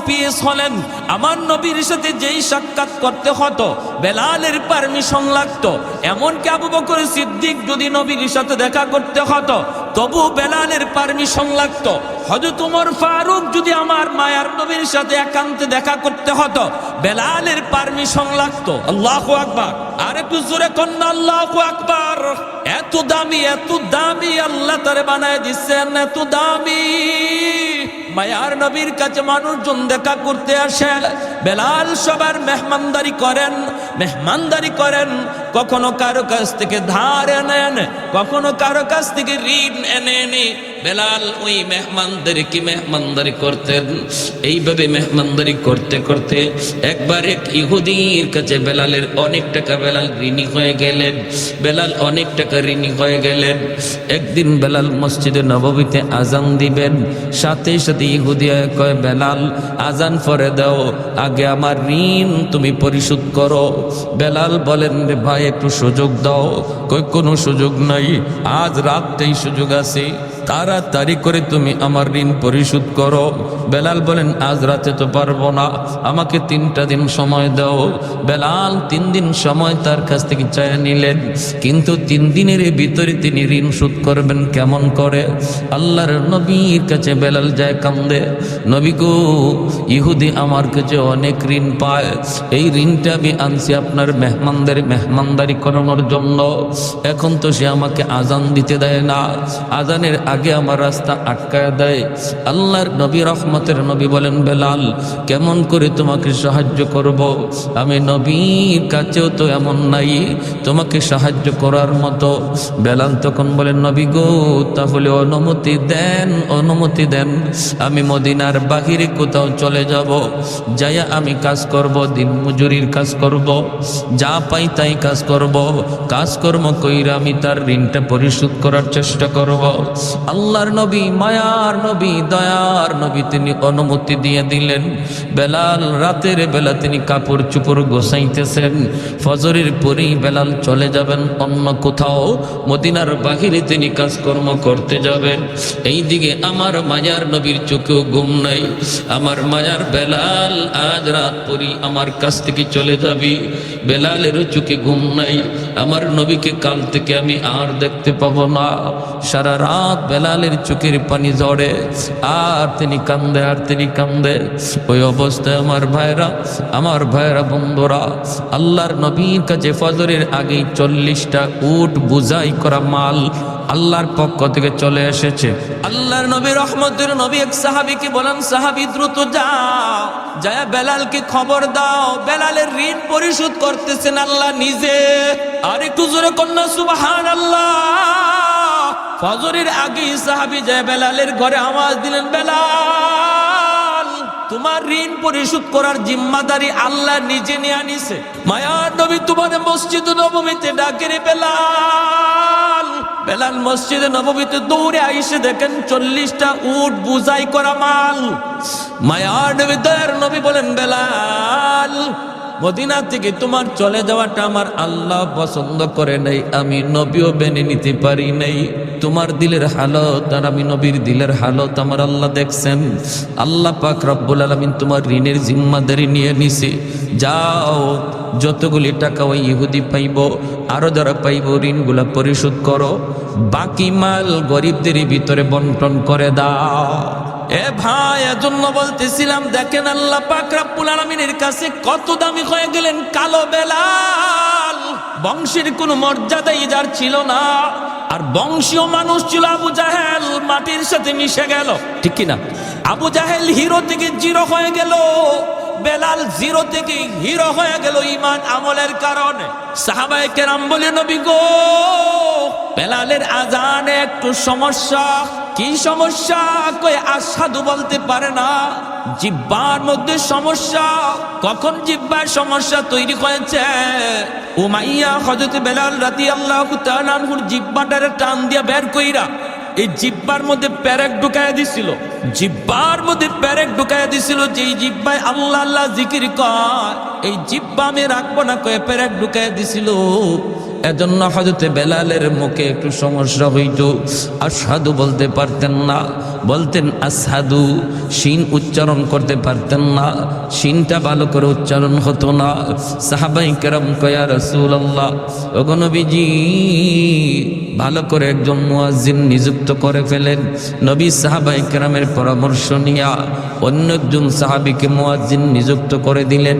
পিএস হলেন, আমার নবীর সাথে যেই সাক্ষাৎ করতে হতো বেলালের পারমিশন লাগতো। এমনকি আবু বকর সিদ্দিক যদি নবীর সাথে দেখা করতে হতো তবু বেলালের পারমিশন লাগতো। হযরত ওমর ফারুক যদি আমার মায়ার নবীর সাথে একান্তে দেখা করতে হতো বেলালের পারমিশন লাগতো। আল্লাহু আকবার, আর একটু জোরে কন্না আল্লাহু আকবার। এত দামি, এত দামি আল্লাহ তারে বানায় দিচ্ছেন, এত দামি। মায়ার নবীর কাছে মানুষজন দেখা করতে আসে, বেলাল সবার মেহমানদারি করেন, কখনো কারো কাছ থেকে ধার নেন, কখনো কারো কাছ থেকে ঋণ এনে বেলাল ওই মেহমানদারি করতেন। এইভাবে মেহমানদারি করতে করতে একবার এক ইহুদির কাছে বেলালের অনেক টাকা, বেলাল ঋণী হয়ে গেলেন। একদিন বেলাল মসজিদে নববীতে আজান দিবেন, সাথে সাথে ইহুদি কয়, বেলাল আজান পরে দাও, আগে আমার ঋণ তুমি পরিশোধ করো। বেলাল বলেন, রে ভাই একটু সুযোগ দাও। কই, কোনো সুযোগ নাই, আজ রাতটাই সুযোগ আছে, তাড়াতাড়ি করে তুমি আমার ঋণ পরিশোধ করো। বেলাল বলেন, আজ রাতে তো পারবো না, আমাকে 3টা দিন সময় দাও। বেলাল 3 দিন সময় তার কাছ থেকে চাইয়া নিলেন, কিন্তু 3 দিনের ভিতরে তিনি ঋণ শোধ করবেন কেমন করে? আল্লাহর নবীর কাছে বেলাল যায় কান্দে, নবী গো, ইহুদি আমার কাছে অনেক ঋণ পায়, এই ঋণটা আমি আনছি আপনার মেহমানদারি করানোর জন্য। এখন তো সে আমাকে আজান দিতে দেয় না, আজানের আগে আমার রাস্তা আটকায় দেয়। আল্লাহর নবী, রহমতের নবী বলেন, বেলাল কেমন করে তোমাকে সাহায্য করব? আমি নবীর কাছেও তো এমন নাই তোমাকে সাহায্য করার মতো। বেলাল তখন বলেন, নবী গো, তাহলে অনুমতি দেন, আমি মদিনার বাহিরে কোথাও চলে যাব, যাইয়া আমি কাজ করব, দিন মজুরির কাজ করব, যা পাই তাই কাজ করব, কাজকর্ম কইরা আমি তার ঋণটা পরিশোধ করার চেষ্টা করব। আল্লাহর নবী, মায়ার নবী, দয়ার নবী তিনি অনুমতি দিয়ে দিলেন। বেলাল রাতের বেলা তিনি কাপড় চোপড় গোছাইতেছেন, ফজরের পরেই বেলাল চলে যাবেন অন্য কোথাও, মদিনার বাহিরে তিনি কাজকর্ম করতে যাবেন। এইদিকে আমার মায়ার নবীর চোখেও ঘুম নাই, আমার মায়ার বেলাল আজ রাত পরই আমার কাছ থেকে চলে যাবি, বেলালেরও চোখে ঘুম নাই, আমার নবীকে কাল থেকে আমি আর দেখতে পাবো না। সারা রাত বেলালের চোখের পানি ঝরে, আর তিনি কান্দে। ওই অবস্থায় আমার ভাইরা বন্ধুরা, আল্লাহর নবীর কাছে ফজরের আগেই 40টা উট বুঝাই করা মাল আল্লাহর পক্ষ থেকে চলে এসেছে। আল্লাহর নবী, রহমতের নবী এক সাহাবীকে বলেন, সাহাবী দ্রুত যাও, যায় বেলালকে খবর দাও, বেলালের ঋণ পরিশোধ করতেছেন আল্লাহ নিজে। আর একটু জোরে কন্যা সুবহানাল্লাহ। ফজরের আগে সাহাবী যায় বেলালের ঘরে আওয়াজ দিলেন, বেলাল তোমার ঋণ পরিশোধ করার জিম্মাদারি আল্লাহ নিজে নিয়ে আনিছে। মায়ার নবী তোমার মসজিদ নববীতে ডাকে রে বেলাল। বেলাল মসজিদে নববীতে দৌড়ে আইসে দেখেন 40টা উট বুঝাই করা মাল। মায়ার নবী দয়ার নবী বলেন, বেলাল, মদিনা থেকে তোমার চলে যাওয়াটা আমার আল্লাহ পছন্দ করে নাই, আমি নবীও মেনে নিতে পারি নাই। তোমার দিলের হালত আর আমি নবীর দিলের হালত আমার আল্লাহ দেখছেন। আল্লাহ পাক রব্বুল আলামিন তোমার ঋণের জিম্মাদারি নিয়ে নিছে। যাও, যতগুলি টাকা ওই ইহুদি পাইব, আরো যারা পাইব, ঋণগুলা পরিশোধ করো, বাকি মাল গরিবদের ভিতরে বন্টন করে দাও। এ ভাই, এজন্য বলতেছিলাম, দেখেন আল্লাহ পাক রব্বুল আলামিনের কাছে কত দামি হয়ে গেলেন কালো বেলাল। বংশের কোনো মর্যাদাই যার ছিল না, আর বংশীয় মানুষ ছিল আবু জাহেল, মাটির সাথে মিশে গেল, ঠিক কিনা? আবু জাহেল হিরো থেকে জিরো হয়ে গেল, বেলাল জিরো থেকে হিরো হয়ে গেল ঈমান আমলের কারণে। সাহাবায়ে কেরাম বলে, নবী গো, বেলালের আজানে একটু সমস্যা। কি সমস্যা? কই আশহাদু বলতে পারে না, জিহ্বার মধ্যে সমস্যা। কখন জিহ্বার সমস্যা তৈরি হয়েছে? উমাইয়া হযরত বেলাল রাদিয়াল্লাহু তাআলা আনহুর জিহ্বাটারে টান দিয়া বের কইরা এই জিহ্বার মধ্যে পেরেক ঢুকায়া দিছিল। জিহ্বার মধ্যে পেরেক ঢুকায়া দিছিল, যেই জিহ্বায় আল্লাহ আল্লাহ জিকির কয়, এই জিহ্বা আমি রাখবো না কয়ে পেরেক ঢুকায়া দিছিল। এজন্য হযরত বেলালের মুখে একটু সমস্যা হইত, আশহাদু বলতে পারতেন না, বলতেন আসহাদু। শিন উচ্চারণ করতে পারতেন না, শিনটা ভালো করে উচ্চারণ হতো না। সাহাবায়ে কেরাম কয়, ইয়া রাসূলুল্লাহ, ওগো নবীজি, ভালো করে একজন মুয়াজ্জিন নিযুক্ত করে ফেলেন। নবী সাহাবায়ে কেরামের পরামর্শ নিয়া অন্য একজন সাহাবীকে মুয়াজ্জিন নিযুক্ত করে দিলেন।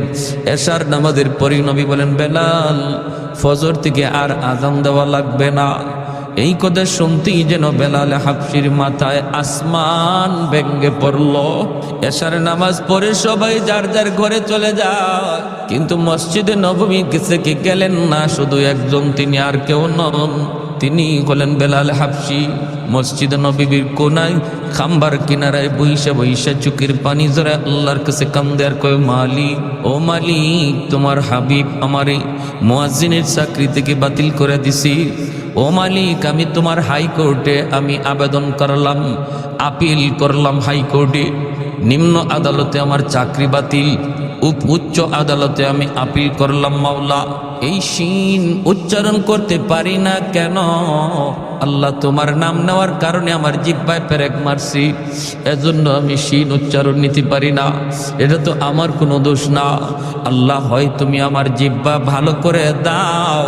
এশার নামাজের পরই নবী বলেন, বেলাল, ফজর থেকে আর আযান দেওয়া লাগবে না। এই কথা শুনতেই যেন বেলাল হাবশির মাথায় আসমান ভেঙে পড়ল। এশার নামাজ পড়ে সবাই যার যার ঘরে চলে যায়, কিন্তু মসজিদে নববী থেকে গেলেন না শুধু একজন, তিনি আর কেউ নন, তিনি হলেন বেলাল হাবশি। মসজিদ নববীর কোনায় খাম্বার কিনারায় বইসা বইসা চোখের পানি জড়ে আল্লাহর কাছে কান্দে আর কয়, মালিক, ও মালিক, তোমার হাবিব আমারে মুয়াজ্জিনের চাকরি থেকে বাতিল করে দিছি। ও মালিক, আমি তোমার হাইকোর্টে আমি আবেদন করলাম, আপিল করলাম হাইকোর্টে, নিম্ন আদালতে আমার চাকরি বাতিল, উচ্চ আদালতে আমি আপিল করলাম। মাওলা, এই শিন উচ্চারণ করতে পারি না কেন? আল্লাহ, তোমার নাম নেওয়ার কারণে আমার জিহ্বায় পেরেক মারছি, এজন্য আমি শিন উচ্চারণ নিতে পারি না। এটা তো আমার কোনো দোষ না। আল্লাহ, হয় তুমি আমার জিহ্বা ভালো করে দাও,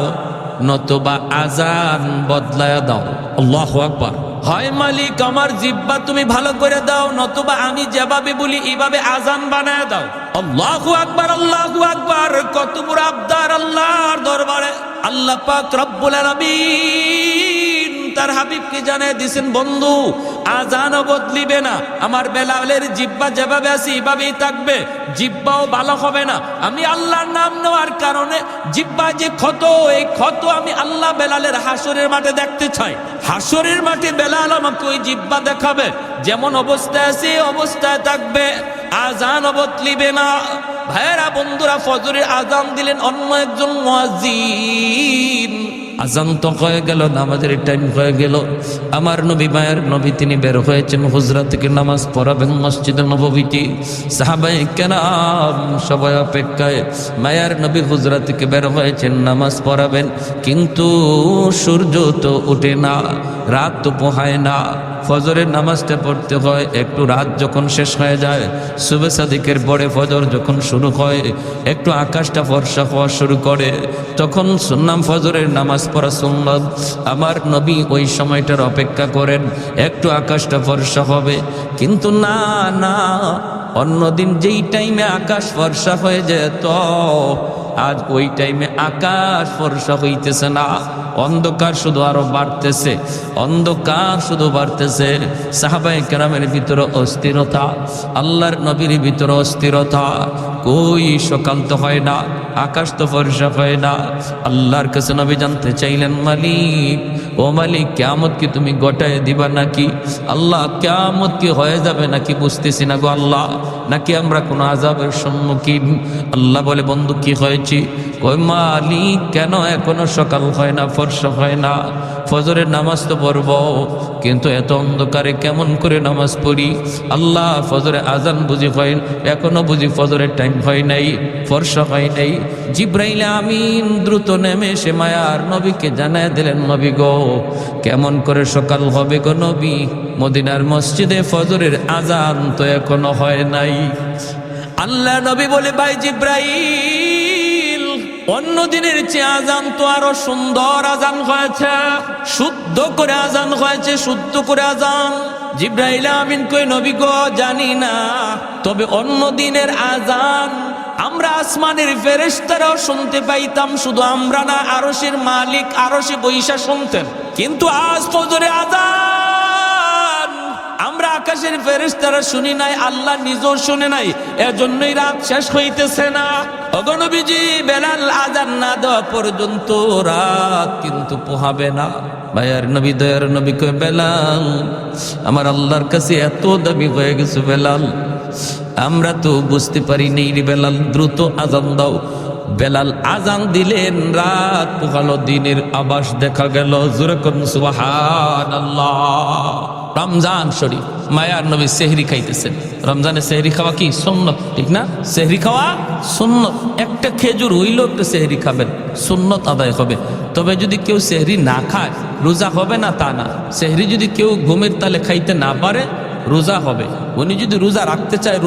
নতুবা আজান বদলায়া দাও। আল্লাহু আকবার। হয় মালিক, আমার জিহ্বা তুমি ভালো করে দাও, নতুবা আমি যেভাবে বলি এইভাবে আজান বানায় দাও। আল্লাহু আকবার, আল্লাহু আকবার। কত বড় আবদার আল্লাহর দরবারে। আল্লাহ পাক রব্বুল আলামিন তার হাবিবকে জানিয়ে দিয়েছেন, বন্ধু, আজানও বদলিবে না, আমার বেলালের জিহ্বা যেভাবে আছে এইভাবেই থাকবে, জিহ্বাও ভালো হবে না। আমি আল্লাহর নাম নেওয়ার কারণে জিহ্বা যে ক্ষত, এই ক্ষত আমি আল্লাহ বেলালের হাসরের মাঠে দেখতে চাই। হাসরের মাঠে বেলাল আমাকে ওই জিহ্বা দেখাবে, যেমন অবস্থায় আছে অবস্থায় থাকবে, আজানও বদলিবে না। ভাইয়েরা, বন্ধুরা, ফজরের আজান দিলেন অন্য একজন মুয়াজ্জিন। আজান তো হয়ে গেল, নামাজের টাইম হয়ে গেল। আমার নবী, মায়ের নবী, তিনি বের হয়েছেন হুজরা থেকে নামাজ পড়াবেন মসজিদে নববীতে। সাহাবায়ে কেরাম সবাই অপেক্ষায়, মায়ের নবী হুজরা থেকে বের হয়েছেন নামাজ পড়াবেন, কিন্তু সূর্য তো ওঠে না, রাত তো পোহায় না। ফজরের নামাজটা পড়তে হয়, একটু রাত যখন শেষ হয়ে যায়, সুবহ সাদিকের পরে ফজর যখন শুরু হয়, একটু আকাশটা ফর্সা হওয়া শুরু করে, তখন সুন্নাম ফজরের নামাজ পড়া সুন্নাত। আমার নবী ওই সময়টার অপেক্ষা করেন, একটু আকাশটা ফর্সা হবে। কিন্তু না না, অন্যদিন যেই টাইমে আকাশ ফর্সা হয়ে যেত, আজ ওই টাইমে আকাশ ফর্সা হইতেছে না, অন্ধকার শুধু আরো বাড়তেছে, অন্ধকার শুধু বাড়তেছে। সাহাবায়ে কেরামের ভিতরে অস্থিরতা, আল্লাহর নবীর ভিতরে অস্থিরতা। কই সকাল তো হয় না, আকাশ তো ফর্সা হয় না। আল্লাহর কাছে নবী জানতে চাইলেন, মালিক, ও মালিক, কিয়ামত কি তুমি গোটায় দিবা নাকি? আল্লাহ, কিয়ামত কি হয়ে যাবে নাকি বুঝতেছি না গো আল্লাহ। নাকি আমরা কোনো আযাবের সম্মুখীন? আল্লাহ বলে, বন্ধু কি হয়েছে? কই মালিক, কেন এখনো সকাল হয় না, ফর্সা হয় না? ফজরের নামাজ তো পড়ব, কিন্তু এত অন্ধকারে কেমন করে নামাজ পড়ি? আল্লাহ, ফজরে আজান বুঝি হয়, এখনো বুঝি ফজরের টাইম হয় নাই, ফর্সা হয় নাই। জিব্রাইল আমিন দ্রুত নেমে এসে মায়ার নবীকে জানায় দিলেন, নবী গো, কেমন করে সকাল হবে গো নবী? মদিনার মসজিদে ফজরের আজান তো এখনো হয় নাই। আল্লাহ নবী বলে, ভাই জিব্রাইল, অন্য দিনের চেয়ে আজান তো আরো সুন্দর আজান হয়েছে, শুদ্ধ করে আজান হয়েছে, শুদ্ধ করে আজান। জিব্রাইল আমিন কই, নবী গো, জানি না, তবে অন্য দিনের আজান আমরা আসমানের ফেরেশতারাও শুনতে পাইতাম, শুধু আমরা না, আরশের মালিক আরশে বৈশা শুনতেন। কিন্তু আজ ফজরে আজান আমরা আকাশের ফেরেশতারা শুনি নাই, আল্লাহ নিজেও শুনে নাই, এজন্যই রাত শেষ হইতেছে না। ওগো নবীজি, বেলাল আজান না দেওয়া পর্যন্ত রাত কিন্তু পোহাবে না। ভাইয়ার নবী, দয়ার নবী কই, বেলাল, আমার আল্লাহর কাছে এত দাবি হয়ে গেছে বেলাল, আমরা তো বুঝতে পারি নেই রে বেলাল, দ্রুত আজান দাও। বেলাল আজান দিলেন, রাত পোহালো, দিনের আভাস দেখা গেল। জোরে করুন সুবহানাল্লাহ। রমজান শরীফ, মায়ার নবী সেহরি খাইতেছেন। রমজানে সেহরি খাওয়া কি সুন্নত, ঠিক না? সেহরি খাওয়া সুন্নত। একটা খেজুর হইলেও একটা সেহরি খাবেন, সুন্নত আদায় হবে। তবে যদি কেউ সেহরি না খায়, রোজা হবে না তা না। সেহরি যদি কেউ ঘুমের তালে খাইতে না পারে, রোজা হবে। উনি যদি রোজা রাখতে চায়,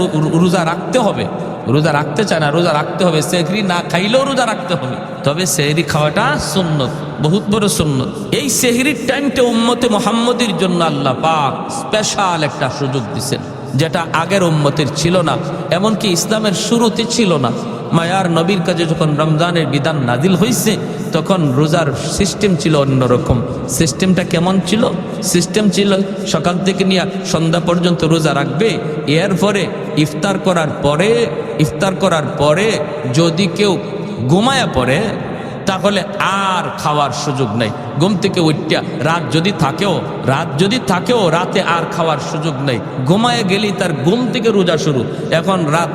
রোজা রাখতে হবে। রোজা রাখতে চায় না, রোজা রাখতে হবে। সেহরি না খাইলেও রোজা রাখতে হবে, তবে সেহরি খাওয়াটা সুন্নত, বহুত বড় সুন্নত। এই সেহরির টাইমটা উম্মতে মুহাম্মদীর জন্য আল্লাহ পাক স্পেশাল একটা সুযোগ দিয়েছেন, যেটা আগের উম্মতের ছিল না, এমনকি ইসলামের শুরুতে ছিল না। মায়ার নবীর কাছে যখন রমজানের বিধান নাজিল হয়েছে, তখন রোজার সিস্টেম ছিল অন্যরকম। সিস্টেমটা কেমন ছিল? সিস্টেম ছিল সকাল থেকে নিয়ে সন্ধ্যা পর্যন্ত রোজা রাখবে, এরপরে ইফতার করার পরে যদি কেউ ঘুমায়া পড়ে, তাহলে আর খাওয়ার সুযোগ নাই। ঘুম থেকে উঠা রাত যদি থাকেও রাতে আর খাওয়ার সুযোগ নেই। ঘুমায় গেলেই তার ঘুম থেকে রোজা শুরু। এখন রাত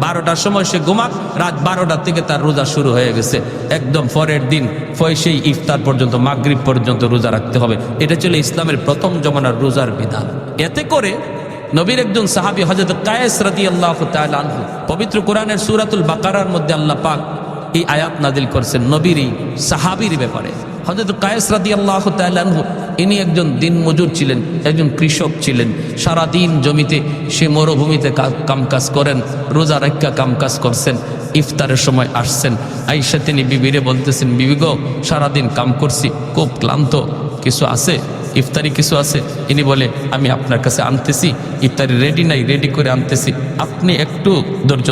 12টার সময় সে ঘুমাক, রাত 12টা থেকে তার রোজা শুরু হয়ে গেছে। একদম পরের দিন সেই ইফতার পর্যন্ত, মাগরিব পর্যন্ত রোজা রাখতে হবে। এটা ছিল ইসলামের প্রথম জমানার রোজার বিধান। এতে করে নবীর একজন সাহাবী হযরত কায়েস রাদিয়াল্লাহু তাআলা আনহু, পবিত্র কোরআনের সূরাতুল বাকারার মধ্যে আল্লাহ পাক এই আয়াত নাজিল করছেন নবীরই সাহাবীর ব্যাপারে। হযরত কায়েস রাদিয়াল্লাহু তাআলা আনহু, ইনি একজন দিনমজুর ছিলেন, একজন কৃষক ছিলেন। সারাদিন জমিতে, সে মরুভূমিতে কামকাজ করেন, রোজা রাখা কামকাজ করছেন। ইফতারের সময় আসছেন, আয়েশা তিনি বিবিরে বলতেছেন, বিবি গো, সারাদিন কাম করছি, খুব ক্লান্ত, কিছু আছে ইফতারি কিছু আছে? ইনি বলে, আমি আপনার কাছে আনতেছি, ইফতারি রেডি নাই, রেডি করে আনতেছি, আপনি একটু ধৈর্য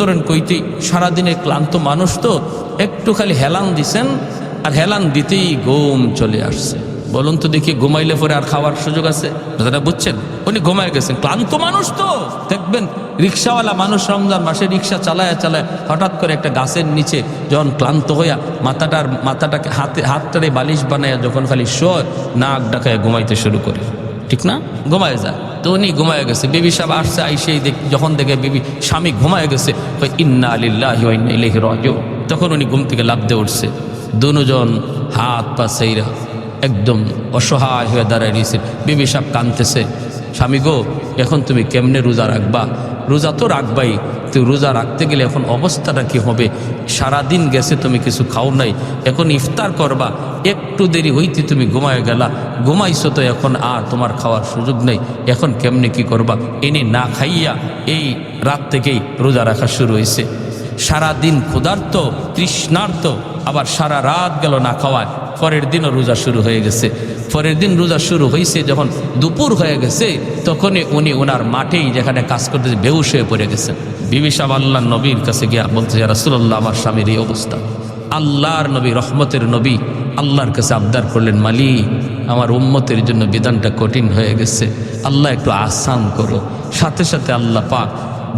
ধরেন। কইতেই সারাদিনের ক্লান্ত মানুষ তো, একটু খালি হেলান দিছেন, আর হেলান দিতেই ঘুম চলে আসছে। বলুন তো দেখি, ঘুমাইলে পরে আর খাওয়ার সুযোগ আছে? কথাটা বুঝছেন? উনি ঘুমায় গেছেন, ক্লান্ত মানুষ তো। দেখবেন রিক্সাওয়ালা মানুষ রমজান মাসে রিক্সা চালায় হঠাৎ করে একটা গাছের নিচে যখন ক্লান্ত হইয়া মাথাটাকে হাতটারে বালিশ বানায় যখন খালি শোয়, নাক ডাকায় ঘুমাইতে শুরু করে, ঠিক না? ঘুমায় যায়। তো উনি ঘুমায় গেছে। বিবি সাহেব আসছে, আইসেই যখন দেখে বিবি স্বামী ঘুমায় গেছে, ইন্না লিল্লাহি ওয়া ইন্না ইলাইহি রাজিউন, তখন উনি ঘুম থেকে লাফ দিয়ে উঠছে। দুজন হাত পা সেইরা একদম অসহায় হয়ে দাঁড়ায় দিয়েছে। বিবি সাহেব কাঁদতেছে, স্বামী গো, এখন তুমি কেমনে রোজা রাখবা? রোজা তো রাখবাই, তো রোজা রাখতে গেলে এখন অবস্থাটা কি হবে? সারাদিন গেছে, তুমি কিছু খাও নাই, এখন ইফতার করবা, একটু দেরি হইতে তুমি ঘুমায় গেলা, ঘুমাইছো তো, এখন আর তোমার খাওয়ার সুযোগ নেই, এখন কেমনে কি করবা? এনে না খাইয়া এই রাত থেকেই রোজা রাখা শুরু হয়েছে। সারাদিন ক্ষুধার্ত, তৃষ্ণার্ত, আবার সারা রাত গেল না খাওয়ায়। পরের দিনও রোজা শুরু হয়ে গেছে। পরের দিন রোজা শুরু হয়েছে, যখন দুপুর হয়ে গেছে, তখনই উনি ওনার মাঠেই যেখানে কাজ করতেছে বেহুশ হয়ে পড়ে গেছেন। বিবি সাহেব আল্লাহর নবীর কাছে গিয়া বলতে, ইয়া রাসূলুল্লাহ, আমার স্বামীর এই অবস্থা। আল্লাহর নবী, রহমতের নবী, আল্লাহর কাছে আবদার করলেন, মালিক, আমার উম্মতের জন্য বিধানটা কঠিন হয়ে গেছে, আল্লাহ একটু আসান করো। সাথে সাথে আল্লাহ পাক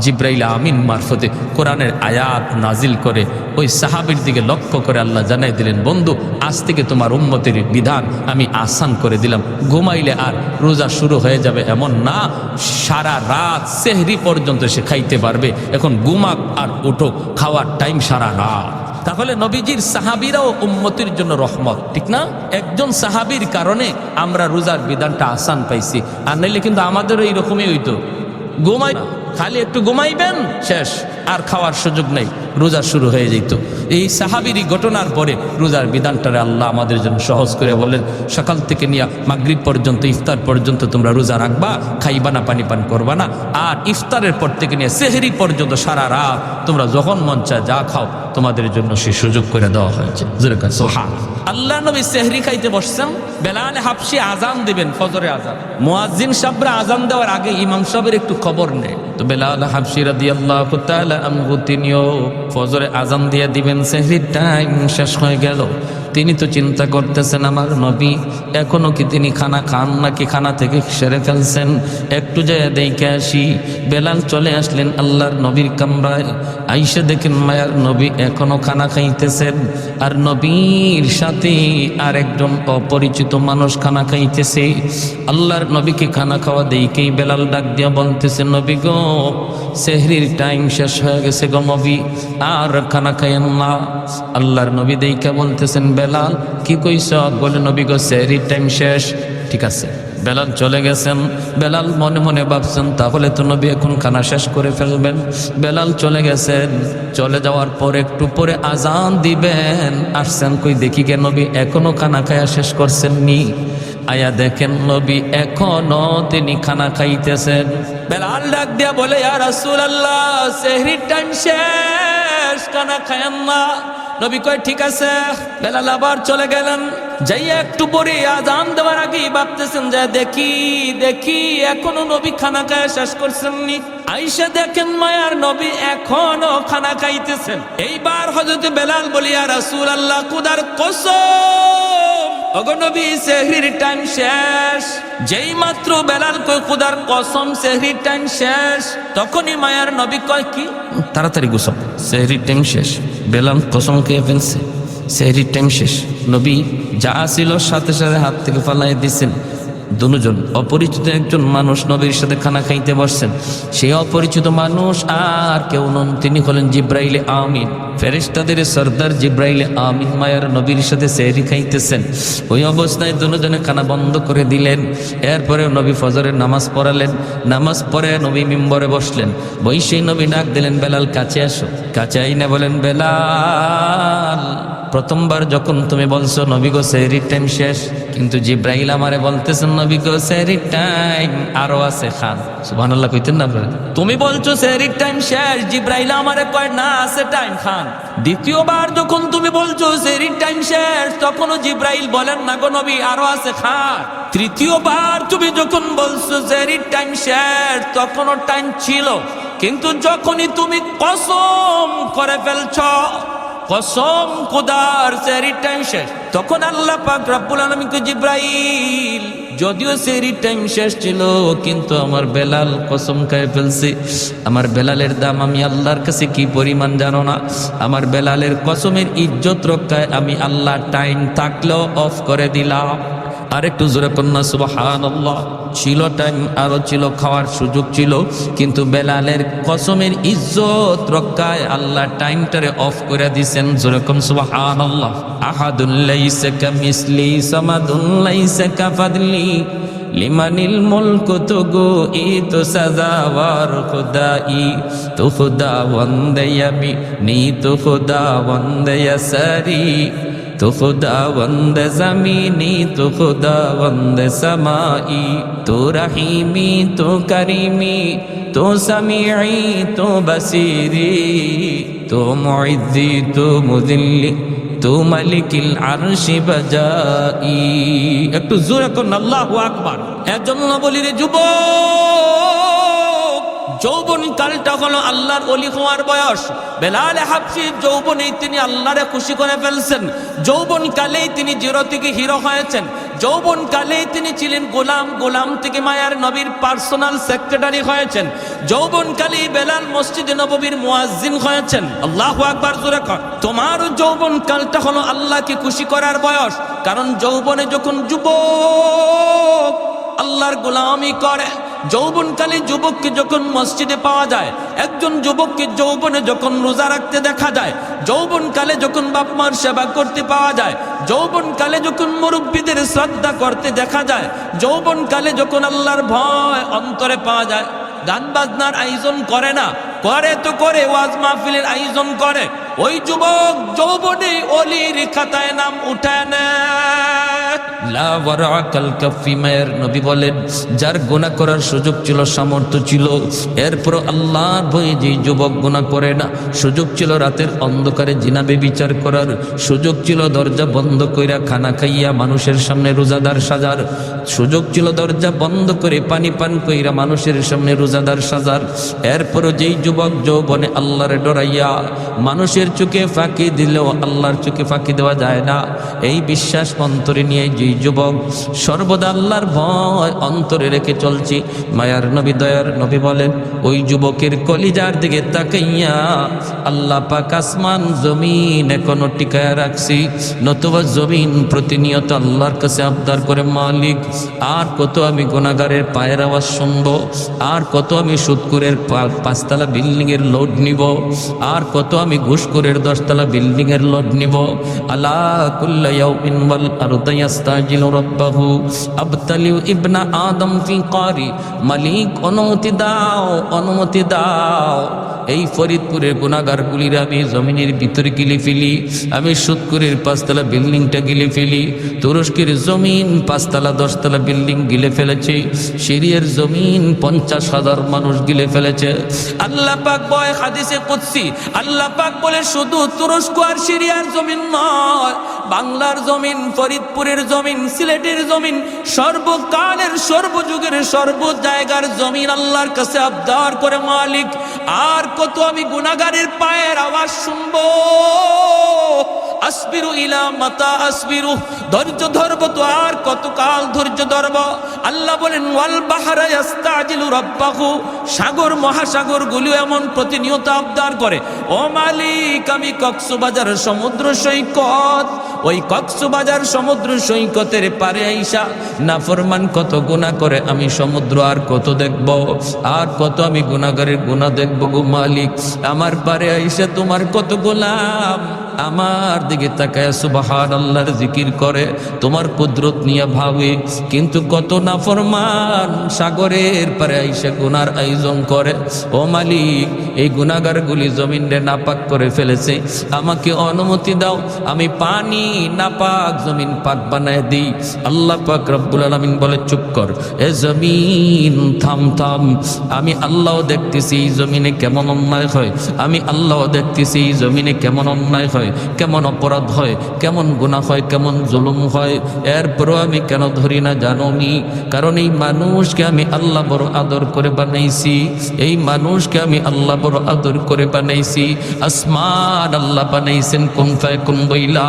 জিব্রাইল আমিন মারফতে কোরআনের আয়াত নাজিল করে ওই সাহাবীর দিকে লক্ষ্য করে আল্লাহ জানাই দিলেন, বন্ধু আজ থেকে তোমার উম্মতের বিধান আমি আসান করে দিলাম। ঘুমাইলে আর রোজা শুরু হয়ে যাবে এমন না, সারা রাত সেহরি পর্যন্ত সে খাইতে পারবে। এখন ঘুমাক আর উঠো, খাওয়ার টাইম সারা রাত। তাহলে নবীজির সাহাবীরাও উম্মতির জন্য রহমত, ঠিক না? একজন সাহাবীর কারণে আমরা রোজার বিধানটা আসান পাইছি, আর নাইলে কিন্তু আমাদেরও এইরকমই হইতো। ঘুমাই খালি একটু ঘুমাইবেন, শেষ, আর খাওয়ার সুযোগ নেই, রোজা শুরু হয়ে যেত। এই সাহাবীর ঘটনার পরে রোজার বিধানটারে আল্লাহ আমাদের জন্য সহজ করে বলেন, সকাল থেকে নিয়ে মাগরিব পর্যন্ত, ইফতার পর্যন্ত তোমরা রোজা রাখবা, খাইবা না, পানি পান করবা না। আর ইফতারের পর থেকে নিয়ে সেহরি পর্যন্ত সারা রাত তোমরা যখন মন চায় যা খাও, তোমাদের জন্য সে সুযোগ করে দেওয়া হয়েছে। আল্লাহ নবী সেহরি খাইতে বসছেন, বেলাল হাবশি আজান দিবেন, ফজরে আজান। মুয়াজ্জিন সাহেবরা আজান দেওয়ার আগে ইমাম সাহেবের একটু খবর নেয়। তো বেলাল হাবশি রাদিয়াল্লাহু তাআলা আনহু তিনিও ফজরে আজান দিয়ে দিবেন, সেহরির টাইম শেষ হয়ে গেল। তিনি তো চিন্তা করতেছেন, আমার নবী এখনো কি তিনি খানা খান নাকি খানা থেকে সেরে ফেলছেন, একটু যায় দেখে আসি। বেলাল চলে আসলেন আল্লাহর নবীর কামরায়, আইসা দেখেন মায়ার নবী এখনো খানা খাইতেছেন, আর নবীর সাথে আর একজন অপরিচিত মানুষ খানা খাইতেছে। আল্লাহর নবীকে খানা খাওয়া দেখেই বেলাল ডাক দিয়া বলতেছেন, নবী গো সেহরির টাইম শেষ হয়ে গেছে গো নবী, আর খানা খাইয়েন না। আল্লাহর নবী দেখে বলতেছেন, বেলাল কি কইছ? বলে, নবী গো সেহরির টাইম শেষ। ঠিক আছে। বেলাল চলে গেছেন। বেলাল মনে মনে ভাবছেন, তাহলে তো নবী এখন খানা শেষ করে ফেলবেন। বেলাল চলে গেছেন, চলে যাওয়ার পর একটু পরে আজান দিবেন, আসছেন কই দেখি গে নবী এখনো খানা খায়া শেষ করছেন নি। আয়া দেখেন নবী এখনো তিনি খানা খাইতেছেন। বেলাল ডাক দিয়া বলে, ইয়া রাসূলুল্লাহ সেহরির টাইম শেষ, খানা খায়েন না। নবী কয় ঠিক আছে। বেলাল আবার চলে গেলেন, যাইয়া একটু পরে আজান দেওয়ার আগেই ভাবতেছেন যে দেখি দেখি এখনো নবী খানা খায়া শেষ করছেন নি। আইসা দেখেন মায়ার নবী এখনো খানা খাইতেছেন। এইবার হযরত বেলাল বলি, ইয়া রাসূলুল্লাহ খোদার কসম ওগো নবী সেহরির টাইম শেষ। যেই মাত্র বেলাল কয় খোদার কসম সেহরির টাইম শেষ, তখনই মায়ার নবী কয় কি তাড়াতাড়ি গোসল, সেহরির টাইম শেষ। বেলাল কসম খেয়ে ফেলছে, সেহরির টাইম শেষ। নবী যা ছিল সাথে সাথে হাত থেকে ফালাই দিচ্ছেন। দুজন অপরিচিত একজন মানুষ নবীর সাথে খানা খাইতে বসছেন। সেই অপরিচিত মানুষ আর কেউ নন, তিনি হলেন জিব্রাইল আমিন, ফেরেশতাদের সরদার জিব্রাইল আমিন মায়ার নবীর সাথে সেহরি খাইতেছেন। ওই অবস্থায় দুজনে খানা বন্ধ করে দিলেন। এরপরে নবী ফজরের নামাজ পড়ালেন। নামাজ পড়ে নবী মিম্বরে বসলেন। বৈশাই নবী ডাক দিলেন, বেলাল কাছে আসো। কাছে আইনা বলেন, বেলাল প্রথমবার যখন তুমি বলছো নবী গো সেহরির টাইম শেষ, কিন্তু জিব্রাইল আমারে বলতেছেন নবী গো সেহরির টাইম আরো আছে, খান। সুবহানাল্লাহ কইতেন না? তুমি বলছো সেহরির টাইম শেষ, জিব্রাইল আমারে কয় না আছে টাইম, খান। দ্বিতীয়বার যখন তুমি বলছো সেহরির টাইম শেষ, তখনও জিব্রাইল বলেন না গো নবী আরো আছে, খান। তৃতীয়বার তুমি যখন বলছো সেহরির টাইম শেষ, তখনও টাইম ছিল, কিন্তু যখনই তুমি কসম করে ফেলছো, কসম খোদার সেহরির টাইম শেষ, তখন আল্লাহ পাক রব্বুল আলামিন কে জিব্রাইল যদিও সেহরির টাইম শেষ ছিল, কিন্তু আমার বেলাল কসম খায় ফেলছে। আমার বেলালের দাম আমি আল্লাহর কাছে কি পরিমাণ জানো না? আমার বেলালের কসমের ইজ্জত রক্ষায় আমি আল্লাহ টাইম থাকলেও অফ করে দিলাম। আর একটু জোরে কন্যা সুবহানাল্লাহ। ছিল টাইম, আরো ছিল, খাওয়ার সুযোগ ছিল, কিন্তু বেলালের কসমের ইজ্জত রক্ষায় আল্লাহ টাইমটারে অফ করে দিয়েছেন। জোরে কোন সুবহানাল্লাহ। আহাদুন লাইসা কামিসলি সামাদুন লাইসা কাফাদলি লিমানিল মুলকু তুগু ই তো সাজাওয়ার খুদাই তো খুদা ওয়ান্দায়াবি নি তো খুদা ওয়ান্দায়াসারি تو خدا وند زمینی تو خدا وند سمائی تو رحیمی تو کریمی تو سمیعی تو بصیری تو معزی تو مذلی تو ملک العرش بجائی একটু জোরে করুন আল্লাহু আকবার। এজন্য বলি রে যুবক, যৌবন কালটা হলো আল্লাহর ওলি হওয়ার বয়স। বেলাল হাবশি যৌবনেই তিনি আল্লাহরে খুশি করে ফেলছেন, যৌবন কালেই তিনি জিরো থেকে হিরো হয়েছেন। যৌবনকালে তিনি ছিলেন গোলাম, গোলাম থেকে মায়ার নবীর পার্সোনাল সেক্রেটারি হয়েছেন। যৌবনকালে বেলাল মসজিদে নববীর মুয়াজ্জিন হয়েছেন। আল্লাহু আকবার জোরে কর। তোমার যৌবনকালটা হলো আল্লাহকে খুশি করার বয়স, কারণ যৌবনে যখন যুবক আল্লাহর গোলামি করে, যৌবনকালে যুবককে যখন মসজিদে পাওয়া যায়, একজন যুবককে যৌবনে যখন রোজা রাখতে দেখা যায়, যৌবনকালে যখন বাপ মার সেবা করতে পাওয়া যায়, যৌবনকালে যখন মুরব্বীদের শ্রদ্ধা করতে দেখা যায়, যৌবনকালে যখন আল্লাহর ভয় অন্তরে পাওয়া যায়, গান বাজনার আয়োজন করে না, করে তো করে ওয়াজ মাহফিলের আয়োজন করে, ওই যুবক যৌবনে ওলির খাতায় নাম উঠায় নেয়। লা ওয়ারাকাল কাফি, মায়ের নবী বলেন যার গুনাহ করার সুযোগ ছিল, সামর্থ্য ছিল, এরপর আল্লাহর ভয়ে যে যুবক গুনাহ করে না, সুযোগ ছিল রাতের অন্ধকারে জিনা ব্যভিচার করার, সুযোগ ছিল দরজা বন্ধ কইরা খানা খাইয়া মানুষের সামনে রোজাদার সাজার, সুযোগ ছিল দরজা বন্ধ করে পানি পান কইরা মানুষের সামনে রোজাদার সাজার, এরপরও যেই যুবক যৌবনে আল্লাহরে ডরাইয়া মানুষের চোখে ফাঁকি দিলেও আল্লাহর চোখে ফাঁকি দেওয়া যায় না, এই বিশ্বাস অন্তরে নিয়ে যেই যুবক সর্বদা আল্লাহর ভয় অন্তরে রেখে চলছি, মায়ার নবী দয়ার নবী বলেন ওই যুবকের কলিজার দিকে তাকাইয়া আল্লাহ পাক আসমান জমিন এখনো টিকায়া রাখছি, নতুবা জমিন প্রতিনিয়ত আল্লাহর কাছে আবদার করে মালিক আর কত আমি গুনাহগারের পায়ের আওয়াজ শুনবো, আর কত আমি সুদখোরের পাঁচতলা বিল্ডিং এর লোড নিব, আর কত আমি ঘুষখোরের 10তলা বিল্ডিং এর লোড নিব। আলা কুল্লা ইয়াউমিন ওয়াল আরদু ইস্তাজিলু রাব্বাহু আবতালিউ ইবনা আদম ফি কারি, মালিক অনুমতি দাও, অনুমতি দাও, এই ফরিদপুরের গুনাহগারগুলির আমি জমিনের ভিতরে গিলে ফেলি, আমি সুদখোরের 5তলা বিল্ডিংটা গিলে ফেলি, তুরস্কের জমিন 5তলা 10তলা বিল্ডিং গিলে ফেলেছে, সিরিয়ার জমিন 50,000 মানুষ গিলে ফেলেছে। আল্লাহ পাক বলে হাদিসে কুদসি, আল্লাহ পাক বলে শুধু তুরস্ক আর সিরিয়ার জমিন নয়, বাংলার জমিন, ফরিদপুরের জমিন, সিলেটের জমিন, সর্বকালের সর্বযুগের সর্ব জায়গার জমিন আল্লাহর কাছে আবদার করে মালিক আর কত আমি গুনাহগারের পায়ের আওয়াজ শুনবো। আসবিরু ইলা মাতা আসবিরু, ধৈর্য ধরব তো আর কতকাল ধৈর্য ধরব। আল্লাহ বলেন ওয়াল বাহরা ইস্তাজিলু রাব্বাহু, সাগর মহাসাগর গুলো এমন প্রতিনিয়ত আবদার করে ও মালিক আমি কক্সবাজার সমুদ্র সৈকত, ওই কক্সবাজার সমুদ্র সৈকতের পারে আইসা নাফরমান কত গুনাহ করে, আমি সমুদ্র আর কত দেখব, আর কত আমি গুনাহগারের গুনাহ দেখব গো মালিক, আমার পারে আইসা তোমার কত গোলাম আমার দিকে তাকায় সুবহানাল্লাহর জিকির করে, তোমার কুদরত নিয়ে ভাবে, কিন্তু কত নাফরমান সাগরের পারে আইসা গুনার আয়োজন করে। ও মালিক এই গুনাহগারগুলি জমিনে নাপাক করে ফেলেছে, আমাকে অনুমতি দাও আমি পানি নাপাক জমিন পাক বানায় দিই। আল্লাহ পাক রব্বুল আলামিন বলে চুপ কর, এ জমিন থাম থাম, আমি আল্লাহ দেখতেছি এই জমিনে কেমন অন্যায় হয়, আমি আল্লাহ দেখতেছি এই জমিনে কেমন অন্যায় হয়, কেমন অপরাধ হয়, কেমন গুনাহ হয়, কেমন জুলুম হয়, এরপরও আমি কেন ধরি না জানো নি? কারণ এই মানুষকে আমি আল্লাহ বড় আদর করে বানাইছি, এই মানুষকে আমি আল্লাহ বড় আদর করে বানাইছি। আসমান আল্লাহ বানাইছেন কুন ফায়াকুন বইলা,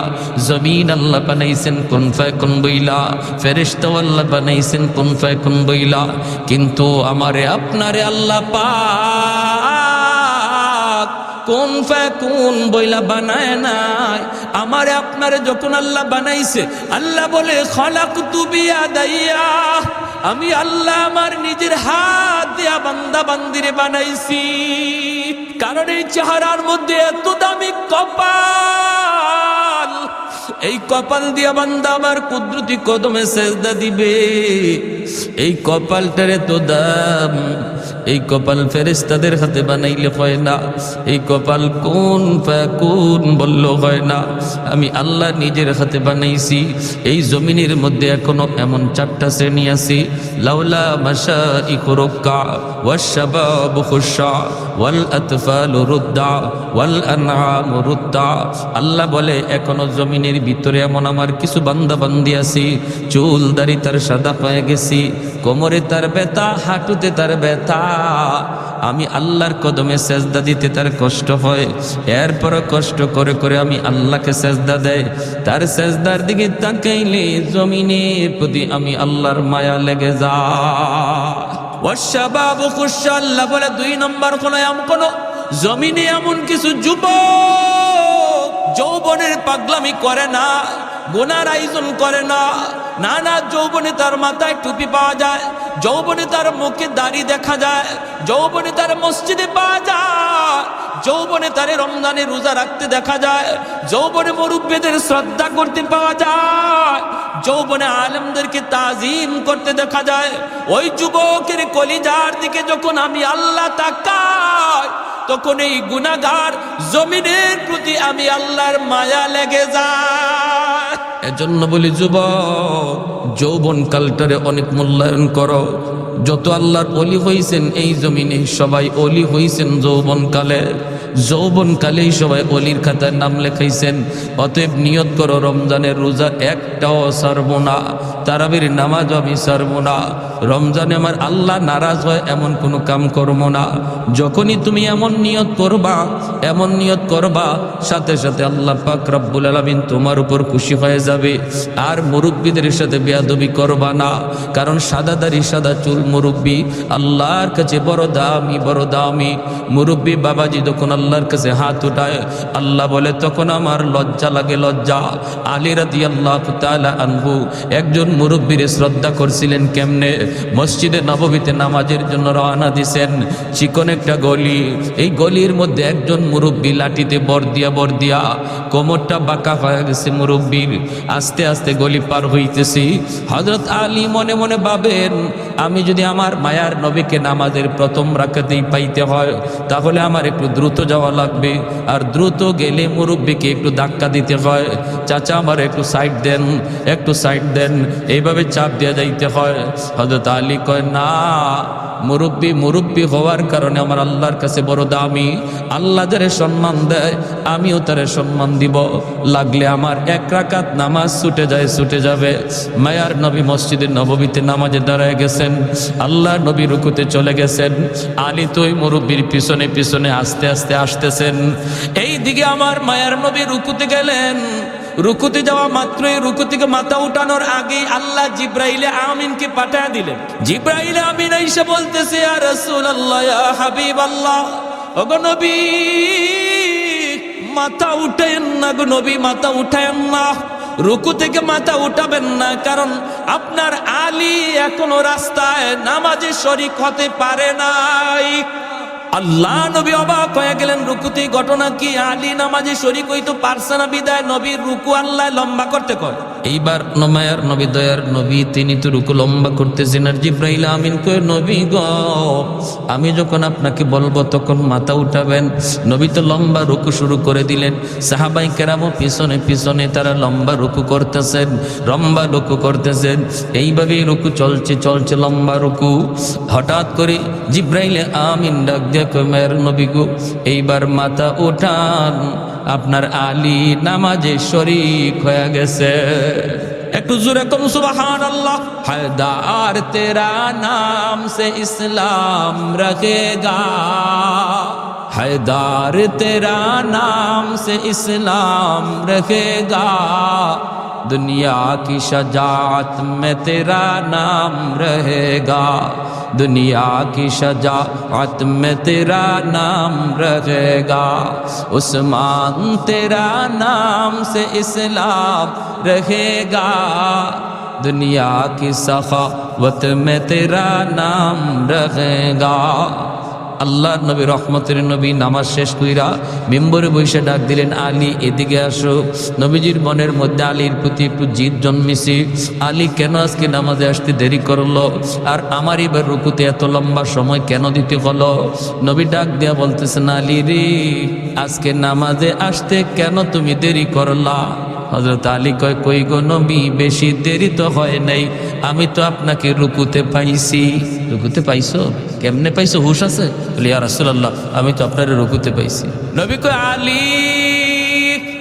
জমিন আল্লাহ বানাইছেন কুন ফায়াকুন বইলা, ফেরেশতা আল্লাহ বানাইছেন কুন ফায়াকুন বইলা, কিন্তু আমারে আপনারে আল্লাহ পাক কোন ফায়াকুন বইলা বানায় নাই। আমারে আপনারে যখন আল্লাহ বানাইছে, আল্লাহ বলে খালাকতু বিয়াদাইয়া, আমি আল্লাহ আমার নিজের হাত দিয়া বান্দা বান্দিরে বানাইছি। কারণ এই চেহারার মধ্যে এত দামি কপাল, এই কপাল দিয়া বান্দা আমার কুদরতি কদমে সেজদা দিবে, এই কপালটার এত দাম, এই কপাল ফেরেশতাদের হাতে বানাইলে হয় না, এই কপাল কোন ফায়াকুন বললো হয় না, আমি আল্লাহ নিজের হাতে বানাইছি। এই জমিনের মধ্যে এখনো এমন 4টা শ্রেণী আছে, লাউলা মাশাইখু রুক্কা ওয়াশ শাবাবু খুশা ওয়াল আতফালু রুদ্দা ওয়াল আনআমু রুদ্দা। আল্লাহ বলে এখনো জমিনের ভিতরে এমন আমার কিছু বান্দা বান্দি আছে, চুল দাড়ি তার সাদা হয়ে গেছে, কোমরে তার ব্যথা, হাঁটুতে তার ব্যথা, আমি আল্লাহর কদমে সেজদা দিতে তার কষ্ট হয়, এরপরও কষ্ট করে করে আমি আল্লাহকে সেজদা দেয়। তার সেজদার দিকে তাকাইলে জমিনের প্রতি আমি আল্লাহর মায়া লেগে যায়। ওয়াশাবাবু খুশা, আল্লাহ বলে 2 নম্বর কোন জমিনে এমন কিছু যুবক যৌবনের পাগলামি করে না, গুনার আয়োজন করে না। না, যৌবনে তার মাথায় টুপি পাওয়া যায়, যৌবনে তার মুখে দাড়ি দেখা যায়, যৌবনে তার মসজিদে পাওয়া যায়, যৌবনে তার রমজানে রোজা রাখতে দেখা যায়, যৌবনে মুরব্বিদের শ্রদ্ধা করতে পাওয়া যায়, যৌবনে আলেমদেরকে তাজিম করতে দেখা যায়। ওই যুবকের কলিজার দিকে যখন আমি আল্লাহ তাকাই, তখন এই গুনাহগার জমিনের প্রতি আমি আল্লাহর মায়া লেগে যায়। এজন্য বলি যুবক, যৌবন কালটারে অনেক মূল্যায়ন করো। যত আল্লাহর ওলি হইছেন এই জমিনে সবাই ওলি হইছেন যৌবনকালে, যৌবনকালেই সবাই অলির খাতায় নাম লেখাইছেন। অতএব নিয়ত করো রমজানের রোজা একটাও ছাড়ব না, তারাবির নামাজ আমি ছাড়ব না, রমজানে আমার আল্লাহ নারাজ হয় এমন কোনো কাম করব না। যখনই তুমি এমন নিয়ত করবা, সাথে সাথে আল্লাহ পাক রব্বুল আলামিন তোমার উপর খুশি হয়ে যাবে। আর মুরব্বীদের সাথে বেয়াদবি করবা না, কারণ সাদা দাড়ি সাদা চুল মুরব্বী আল্লাহর কাছে বড় দামি। মুরব্বী বাবাজি যখন আল্লাহর কাছে হাত উঠায়, আল্লাহ বলে তখন আমার লজ্জা লাগে, লজ্জা। আলী রাদিয়াল্লাহু তাআলা আনহু একজন মুরব্বীর শ্রদ্ধা করছিলেন কেমনে? মসজিদে নববীতে নামাজের জন্য রওনা দিছেন, চিকন একটা গলি, এই গলির মধ্যে একজন মুরব্বী লাঠিতে বর দিয়া কোমরটা বাঁকা হয়ে গেছে মুরব্বীর। আস্তে আস্তে গলি পার হইতেছি, হযরত আলী মনে মনে ভাবেন, আমি যদি আমার মায়ার নবীকে নামাজের প্রথম রাকাতেই পাইতে হয়, তাহলে আমার একটু দ্রুত যাওয়া লাগবে, আর দ্রুত গেলে মুরব্বীকে একটু ধাক্কা দিতে হয়। চাচা আমার একটু সাইড দেন, এইভাবে চাপ দিয়ে যাইতে হয়। হযরত আলী কয়, না, মুরব্বী হওয়ার কারণে আমার আল্লাহর কাছে বড় দামি। আল্লাহ যারে সম্মান দেয় আমিও তারে সম্মান দিব, লাগলে আমার 1 রাকাত নামাজ ছুটে যাবে। মায়ার নবী মসজিদের নববীতে নামাজে দাঁড়ায় গেছেন, আল্লাহর নবী রুকুতে চলে গেছেন, আলী তো ওই মুরব্বীর পিছনে আস্তে আস্তে আসতেছেন। এই দিকে আমার মায়ার নবী রুকুতে গেলেন, রুকুতে যাওয়া মাত্রই রুকু থেকে মাথা উঠানোর আগেই আল্লাহ জিব্রাইলে আমিনকে পাঠিয়ে দিলেন। জিব্রাইলে আমিন এসে বলতেছে, ইয়া রাসূলুল্লাহ, ইয়া হাবিবাল্লাহ, ওগো নবী মাথা উঠায়েন না, গো নবী মাথা উঠায়েন না, রুকু থেকে মাথা উঠাবেন না, কারণ আপনার আলী এখনো রাস্তায় নামাজে শরীক হতে পারে নাই। আল্লাহ নবী অবাক হয়ে গেলেন, রুকুতে ঘটনা কি? আলী নামাজে শরীক হইতো পারছে না, বিদায় নবীর রুকু আল্লাহ লম্বা করতে কয়। এইবার মায়ার নবী, দয়ার নবী, তিনি তো রুকু লম্বা করতেছেন, আর জিব্রাইল আমিন কয়, নবী গো, আমি যখন আপনাকে বলবো তখন মাথা উঠাবেন। নবী তো লম্বা রুকু শুরু করে দিলেন, সাহাবাই কেরামও পিছনে তারা লম্বা রুকু করতেছেন। এইভাবেই রুকু চলছে লম্বা রুকু। হঠাৎ করে জিব্রাইল আমিন ডাক দিয়ে কয়, মায়ের নবী গো, এইবার মাথা উঠান, আপনার আলী নামাজে শরীক হয়ে গেছে। একটু জোরে কোন সুবহানাল্লাহ। হায়দার তেরা নাম সে ইসলাম রখেগা, हैदार तेरा नाम से इस्लाम रखेगा, दुनिया की शजाअत में तेरा नाम रहेगा, दुनिया की शजाअत में तेरा नाम रहेगा, उस्मान तेरा नाम से इस्लाम रहेगा, दुनिया की सखावत में तेरा नाम रहेगा। আল্লাহর নবী রহমতের নবী নামাজ শেষ কইরা মিম্বরে বসে ডাক দিলেন, আলী এদিকে আসো। নবীজির মনের মধ্যে আলীর প্রতি একটু জিদ জন্মেছে, আলী কেন আজকে নামাজে আসতে দেরি করলো, আর আমার এবার রুকুতে এত লম্বা সময় কেন দিতে হলো? নবী ডাক দিয়া বলতেছেন, আলী রে, আজকে নামাজে আসতে কেন তুমি দেরি করলা? হযরত আলী কয়, কই গো নবী, বেশি দেরি তো হয় নাই, আমি তো আপনাকে রুকুতে পাইছি। রুকুতে পাইছো? কেমনে পাইছো, হুশ আছে? বলি, ইয়া রাসূলুল্লাহ, আমি তো আপনার রুকুতে পাইছি। নবী কয়, আলী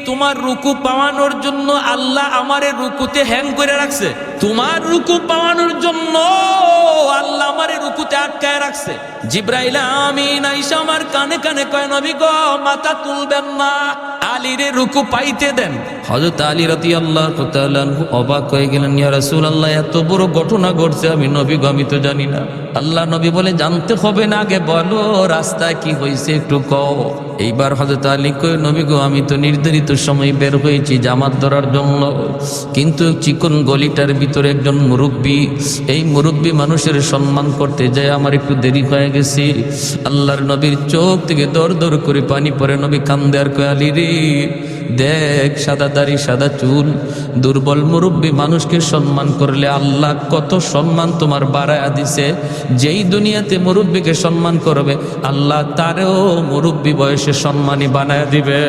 তোমার রুকু পাওয়ানোর জন্য আল্লাহ আমারে রুকুতে হ্যাং করে রাখছে, তোমার রুকু পাওয়ানোর জন্য আল্লাহ আমারে রুকুতে আটকায় রাখছে। জিব্রাইল আমিন আইসা আমার কানে কানে কয়, নবী গো মাথা তুলবেন না, আলীরে রুকু পাইতে দেন। হযরত আলী রাদিয়াল্লাহু তাআলা আনহু অবাক হয়ে গেলেন, ইয়া রাসূলুল্লাহ এত বড় ঘটনা ঘটছে, আমি নবী গো আমি তো জানি না। আল্লাহ নবী বলে, জানতে হবে না, আগে বলো রাস্তায় কি হয়েছে একটু কও। এইবার হযরত আলী কয়, নবী গো আমি তো নির্ধারিত সময় বের হয়েছি জামাত ধরার জন্য, কিন্তু চিকন গলিটার ভিতরে একজন মুরব্বী, এই মুরব্বী মানুষের সম্মান করতে যায় আমার একটু দেরি হয়ে গেছে। আল্লাহর নবীর চোখ থেকে দর দর করে পানি পড়ে, নবী কান্দে আর কয়, আলী রে দেখ সাদা দাড়ি সাদা চুল, দুর্বল মুরব্বী মানুষকে সম্মান করলে আল্লাহ কত সম্মান তোমার বাড়ায়া দিছে। যেই দুনিয়াতে মুরব্বীকে সম্মান করবে আল্লাহ তারেও মুরব্বী বয়সে সম্মানী বানায় দিবে।